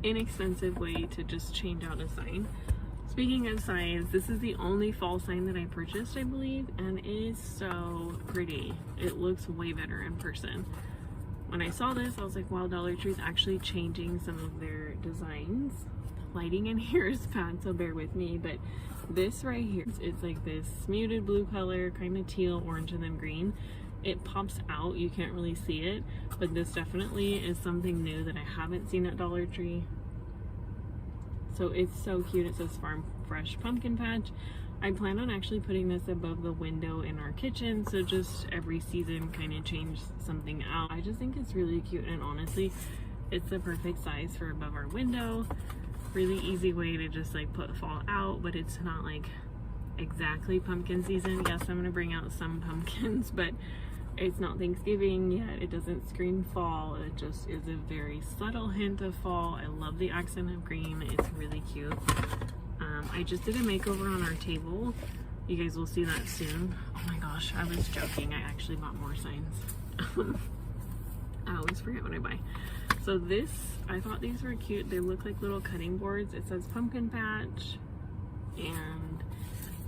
inexpensive way to just change out a sign. Speaking of signs, this is the only fall sign that I purchased, I believe, and it is so pretty. It looks way better in person. When I saw this, I was like, wow, Dollar Tree is actually changing some of their designs. The lighting in here is bad, so bear with me, but this right here, it's like this muted blue color, kind of teal, orange, and then green. It pops out, you can't really see it, but this definitely is something new that I haven't seen at Dollar Tree. So it's so cute. It says Farm Fresh Pumpkin Patch. I plan on actually putting this above the window in our kitchen, so just every season kind of change something out. I just think it's really cute, and honestly, it's the perfect size for above our window. Really easy way to just like put fall out, but it's not like exactly pumpkin season. Yes, I'm gonna bring out some pumpkins, but it's not Thanksgiving yet. It doesn't scream fall. It just is a very subtle hint of fall. I love the accent of green. It's really cute. I just did a makeover on our table. You guys will see that soon. Oh my gosh, I was joking. I actually bought more signs. I always forget what I buy. So this, I thought these were cute. They look like little cutting boards. It says pumpkin patch, and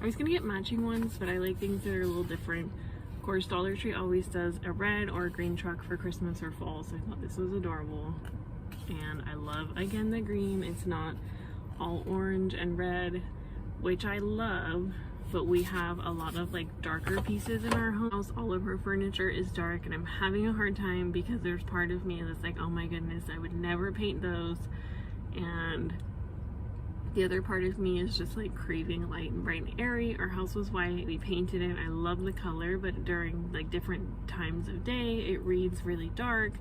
I was gonna get matching ones, but I like things that are a little different. Of course, Dollar Tree always does a red or a green truck for Christmas or fall, so I thought this was adorable. And I love, again, the green. It's not all orange and red, which I love, but we have a lot of like darker pieces in our house. All of our furniture is dark, and I'm having a hard time because there's part of me that's like, oh my goodness, I would never paint those, and the other part of me is just like craving light and bright and airy. Our house was white, we painted it, I love the color, but during like different times of day it reads really dark,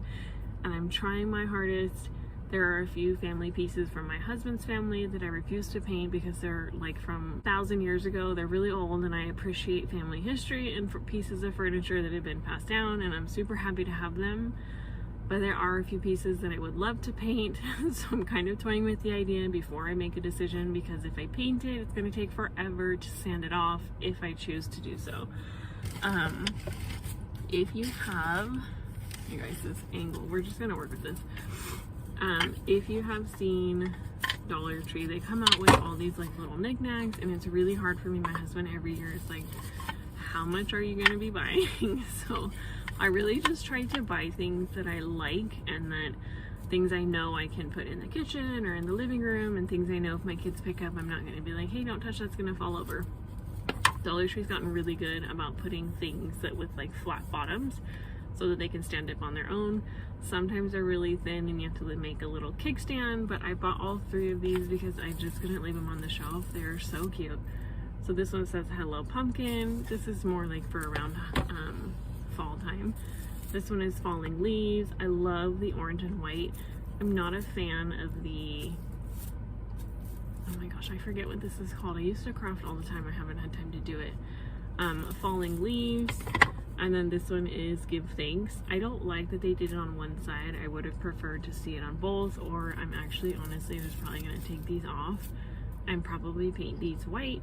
and I'm trying my hardest. There are a few family pieces from my husband's family that I refuse to paint because they're like from 1,000 years ago. They're really old, and I appreciate family history and for pieces of furniture that have been passed down, and I'm super happy to have them. But there are a few pieces that I would love to paint, so I'm kind of toying with the idea before I make a decision, because if I paint it, it's going to take forever to sand it off if I choose to do so. If you have, you guys, this angle, we're just going to work with this. If you have seen Dollar Tree, they come out with all these like little knickknacks, and it's really hard for me. My husband every year is like, how much are you gonna be buying? So I really just try to buy things that I like, and that things I know I can put in the kitchen or in the living room, and things I know if my kids pick up, I'm not gonna be like, hey, don't touch, that's gonna fall over. Dollar Tree's gotten really good about putting things that with like flat bottoms so that they can stand up on their own. Sometimes they're really thin and you have to make a little kickstand, but I bought all 3 of these because I just couldn't leave them on the shelf. They're so cute. So this one says Hello Pumpkin. This is more like for around fall time. This one is Falling Leaves. I love the orange and white. I'm not a fan of the, oh my gosh, I forget what this is called. I used to craft all the time. I haven't had time to do it. Falling Leaves. And then this one is Give Thanks. I don't like that they did it on one side. I would have preferred to see it on both, or I'm actually honestly just probably going to take these off and probably paint these white,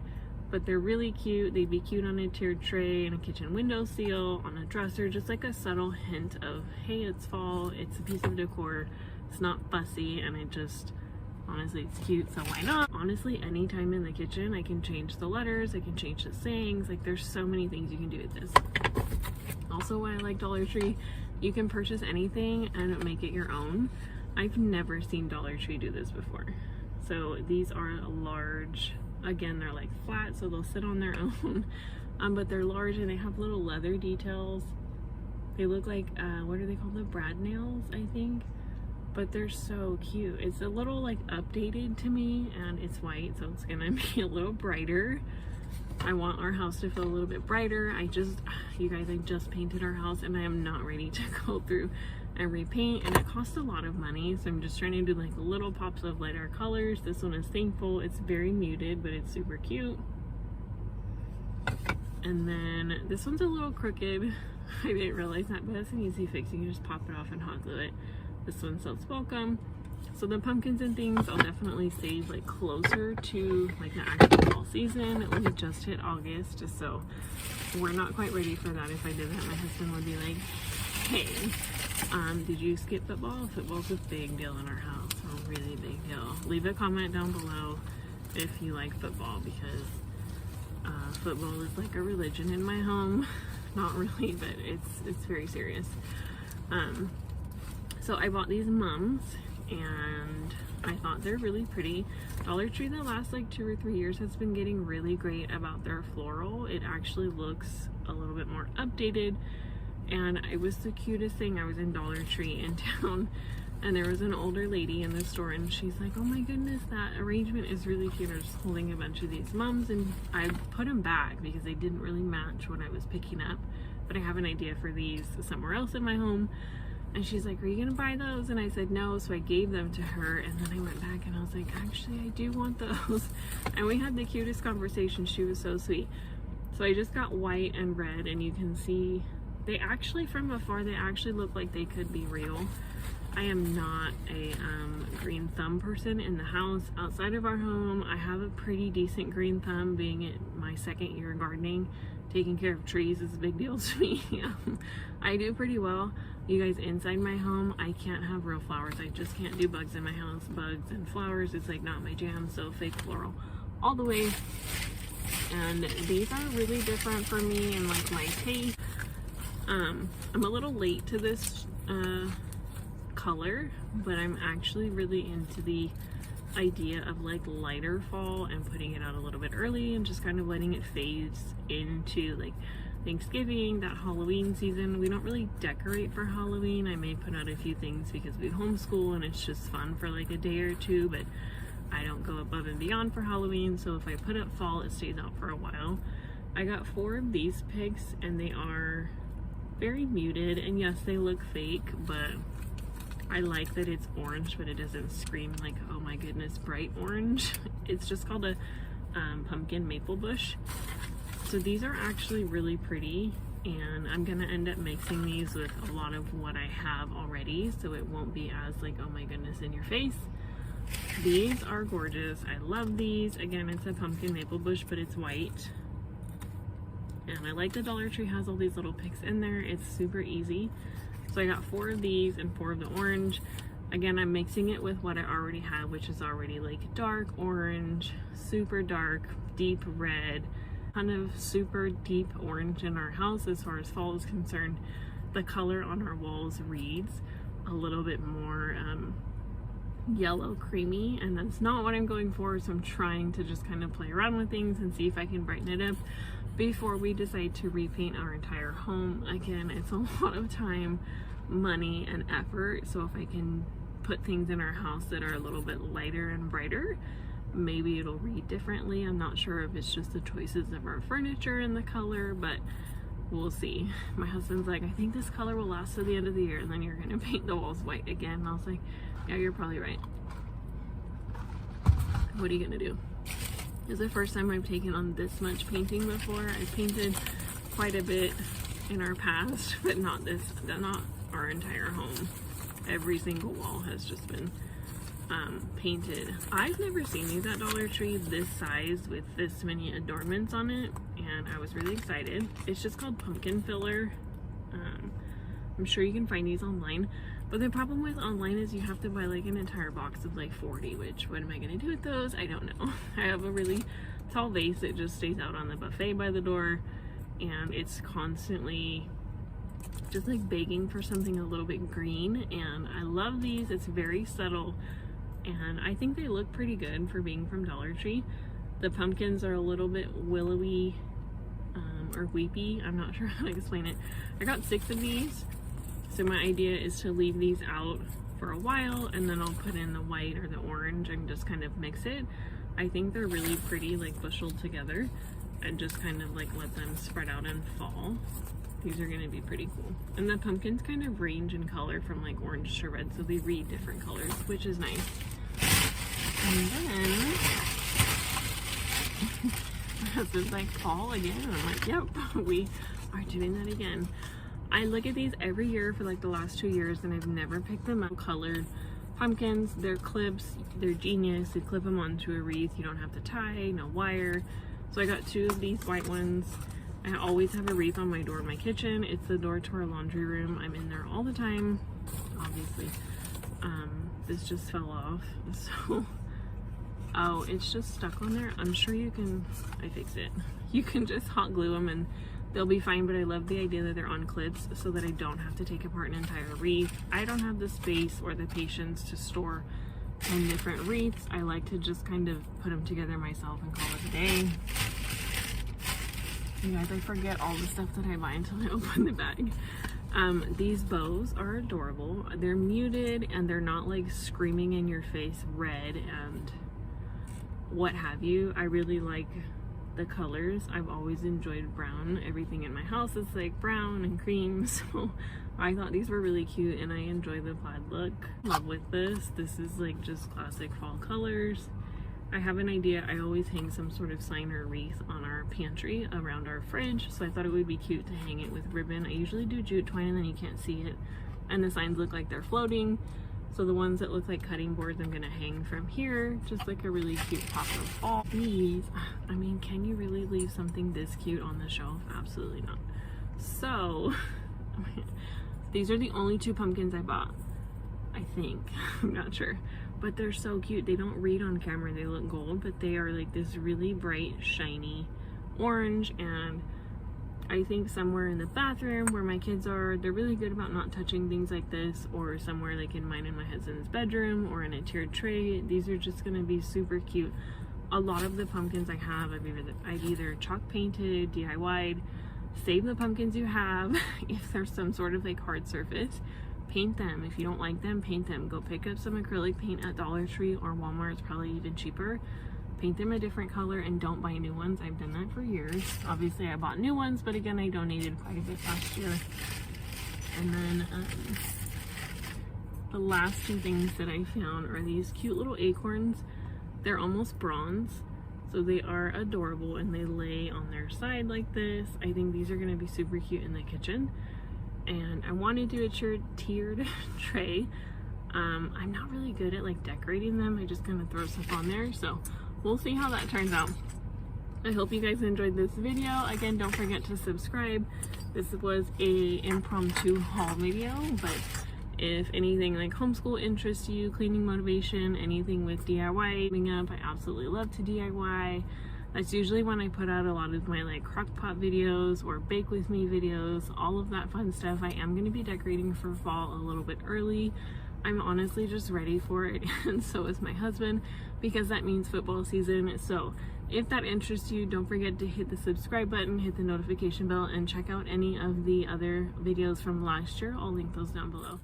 but they're really cute. They'd be cute on a tiered tray, and a kitchen window seal, on a dresser, just like a subtle hint of, hey, it's fall, it's a piece of decor, it's not fussy, and it just, honestly, it's cute, so why not? Honestly, anytime in the kitchen, I can change the letters, I can change the sayings, like there's so many things you can do with this. Also, why I like Dollar Tree, you can purchase anything and make it your own. I've never seen Dollar Tree do this before. So these are large, again, they're like flat, so they'll sit on their own, but they're large and they have little leather details. They look like, what are they called? The brad nails, I think. But they're so cute. It's a little like updated to me, and it's white, so it's gonna be a little brighter. I want our house to feel a little bit brighter. You guys, I just painted our house, and I am not ready to go through and repaint, and it costs a lot of money, so I'm just trying to do like little pops of lighter colors. This one is Thankful. It's very muted, but it's super cute. And then this one's a little crooked. I didn't realize that, but that's an easy fix. You can just pop it off and hot glue it. This one says Welcome. So the pumpkins and things I'll definitely save like closer to like the actual fall season. We just hit August, so we're not quite ready for that. If I did that, my husband would be like, hey, did you skip football? Football's a big deal in our house, a really big deal. Leave a comment down below if you like football, because football is like a religion in my home. Not really, but it's very serious. So I bought these mums, and I thought they're really pretty. Dollar Tree the last like 2 or 3 years has been getting really great about their floral. It actually looks a little bit more updated, and it was the cutest thing. I was in Dollar Tree in town, and there was an older lady in the store, and she's like, oh my goodness, that arrangement is really cute. I was holding a bunch of these mums, and I put them back because they didn't really match what I was picking up, but I have an idea for these somewhere else in my home. And she's like, are you gonna buy those? And I said no, so I gave them to her. And then I went back and I was like, actually I do want those. And we had the cutest conversation. She was so sweet. So I just got white and red, and you can see they actually, from afar, they actually look like they could be real. I am not a green thumb person in the house. Outside of our home, I have a pretty decent green thumb, being it my second year gardening. Taking care of trees is a big deal to me. I do pretty well. You guys, inside my home, I can't have real flowers. I just can't do bugs in my house. Bugs and flowers, it's like not my jam, so fake floral all the way. And these are really different for me and like my taste. I'm a little late to this color, but I'm actually really into the idea of like lighter fall and putting it out a little bit early and just kind of letting it fade into like Thanksgiving, that Halloween season. We don't really decorate for Halloween. I may put out a few things because we homeschool and it's just fun for like a day or two, but I don't go above and beyond for Halloween. So if I put up fall, it stays out for a while. I got 4 of these picks and they are very muted, and yes, they look fake, but I like that it's orange, but it doesn't scream like, oh my goodness, bright orange. It's just called a pumpkin maple bush. So these are actually really pretty, and I'm gonna end up mixing these with a lot of what I have already, so it won't be as like, oh my goodness, in your face. These are gorgeous. I love these. Again, it's a pumpkin maple bush, but it's white. And I like the Dollar Tree has all these little picks in there. It's super easy. So I got 4 of these and 4 of the orange. Again, I'm mixing it with what I already have, which is already like dark orange, super dark, deep red, kind of super deep orange in our house as far as fall is concerned. The color on our walls reads a little bit more yellow creamy, and that's not what I'm going for, so I'm trying to just kind of play around with things and see if I can brighten it up before we decide to repaint our entire home. Again, it's a lot of time, money, and effort, so if I can put things in our house that are a little bit lighter and brighter, maybe it'll read differently. I'm not sure if it's just the choices of our furniture and the color, but we'll see. My husband's like, I think this color will last to the end of the year, and then you're gonna paint the walls white again. And I was like, yeah, you're probably right. What are you gonna do? It's the first time I've taken on this much painting before. I've painted quite a bit in our past, but not our entire home. Every single wall has just been painted. I've never seen these at Dollar Tree this size with this many adornments on it, and I was really excited. It's just called pumpkin filler. I'm sure you can find these online, but the problem with online is you have to buy like an entire box of like 40, which what am I gonna do with those? I don't know. I have a really tall vase that just stays out on the buffet by the door, and it's constantly just like begging for something a little bit green, and I love these. It's very subtle, and I think they look pretty good for being from Dollar Tree. The pumpkins are a little bit willowy or weepy. I'm not sure how to explain it. I got 6 of these, so my idea is to leave these out for a while, and then I'll put in the white or the orange and just kind of mix it. I think they're really pretty, like busheled together, and just kind of like let them spread out and fall. These are gonna be pretty cool. And the pumpkins kind of range in color from like orange to red, so they read different colors, which is nice. And then my husband's like, fall again? And I'm like, yep, we are doing that again. I look at these every year for like the last 2 years, and I've never picked them up. Colored pumpkins, they're clips, they're genius. You clip them onto a wreath, you don't have to tie, no wire. So I got 2 of these white ones. I always have a wreath on my door in my kitchen. It's the door to our laundry room. I'm in there all the time, obviously. This just fell off, so oh, it's just stuck on there. I'm sure you can, I fixed it. You can just hot glue them and they'll be fine, but I love the idea that they're on clips so that I don't have to take apart an entire wreath. I don't have the space or the patience to store 10 different wreaths. I like to just kind of put them together myself and call it a day. You guys, I forget all the stuff that I buy until I open the bag. These bows are adorable. They're muted and they're not like screaming in your face red and what have you. I really like the colors. I've always enjoyed brown. Everything in my house is like brown and cream, so I thought these were really cute and I enjoy the plaid look. Love with this. This is like just classic fall colors. I have an idea. I always hang some sort of sign or wreath on our pantry around our fridge, so I thought it would be cute to hang it with ribbon. I usually do jute twine and then you can't see it, and the signs look like they're floating. So the ones that look like cutting boards I'm gonna hang from here, just like a really cute pop of fall. These, I mean, can you really leave something this cute on the shelf? Absolutely not. So these are the only 2 pumpkins I bought, I think. I'm not sure, but they're so cute. They don't read on camera, they look gold, but they are like this really bright shiny orange. And I think somewhere in the bathroom where my kids are, they're really good about not touching things like this, or somewhere like in mine and my husband's bedroom or in a tiered tray. These are just gonna be super cute. A lot of the pumpkins I have, I've either chalk painted, DIY'd. Save the pumpkins you have. If there's some sort of like hard surface, paint them. If you don't like them, paint them. Go pick up some acrylic paint at Dollar Tree or Walmart. It's probably even cheaper. Paint them a different color and don't buy new ones. I've done that for years. Obviously I bought new ones, but again, I donated quite a bit last year. And then the last 2 things that I found are these cute little acorns. They're almost bronze, so they are adorable and they lay on their side like this. I think these are gonna be super cute in the kitchen. And I want to do a tiered tray. I'm not really good at like decorating them. I just kind of throw stuff on there, so we'll see how that turns out. I hope you guys enjoyed this video. Again, don't forget to subscribe. This was a impromptu haul video, but if anything like homeschool interests you, cleaning motivation, anything with DIY coming up, I absolutely love to DIY. That's usually when I put out a lot of my like crock pot videos or bake with me videos, all of that fun stuff. I am going to be decorating for fall a little bit early. I'm honestly just ready for it, and so is my husband, because that means football season. So if that interests you, don't forget to hit the subscribe button, hit the notification bell, and check out any of the other videos from last year. I'll link those down below.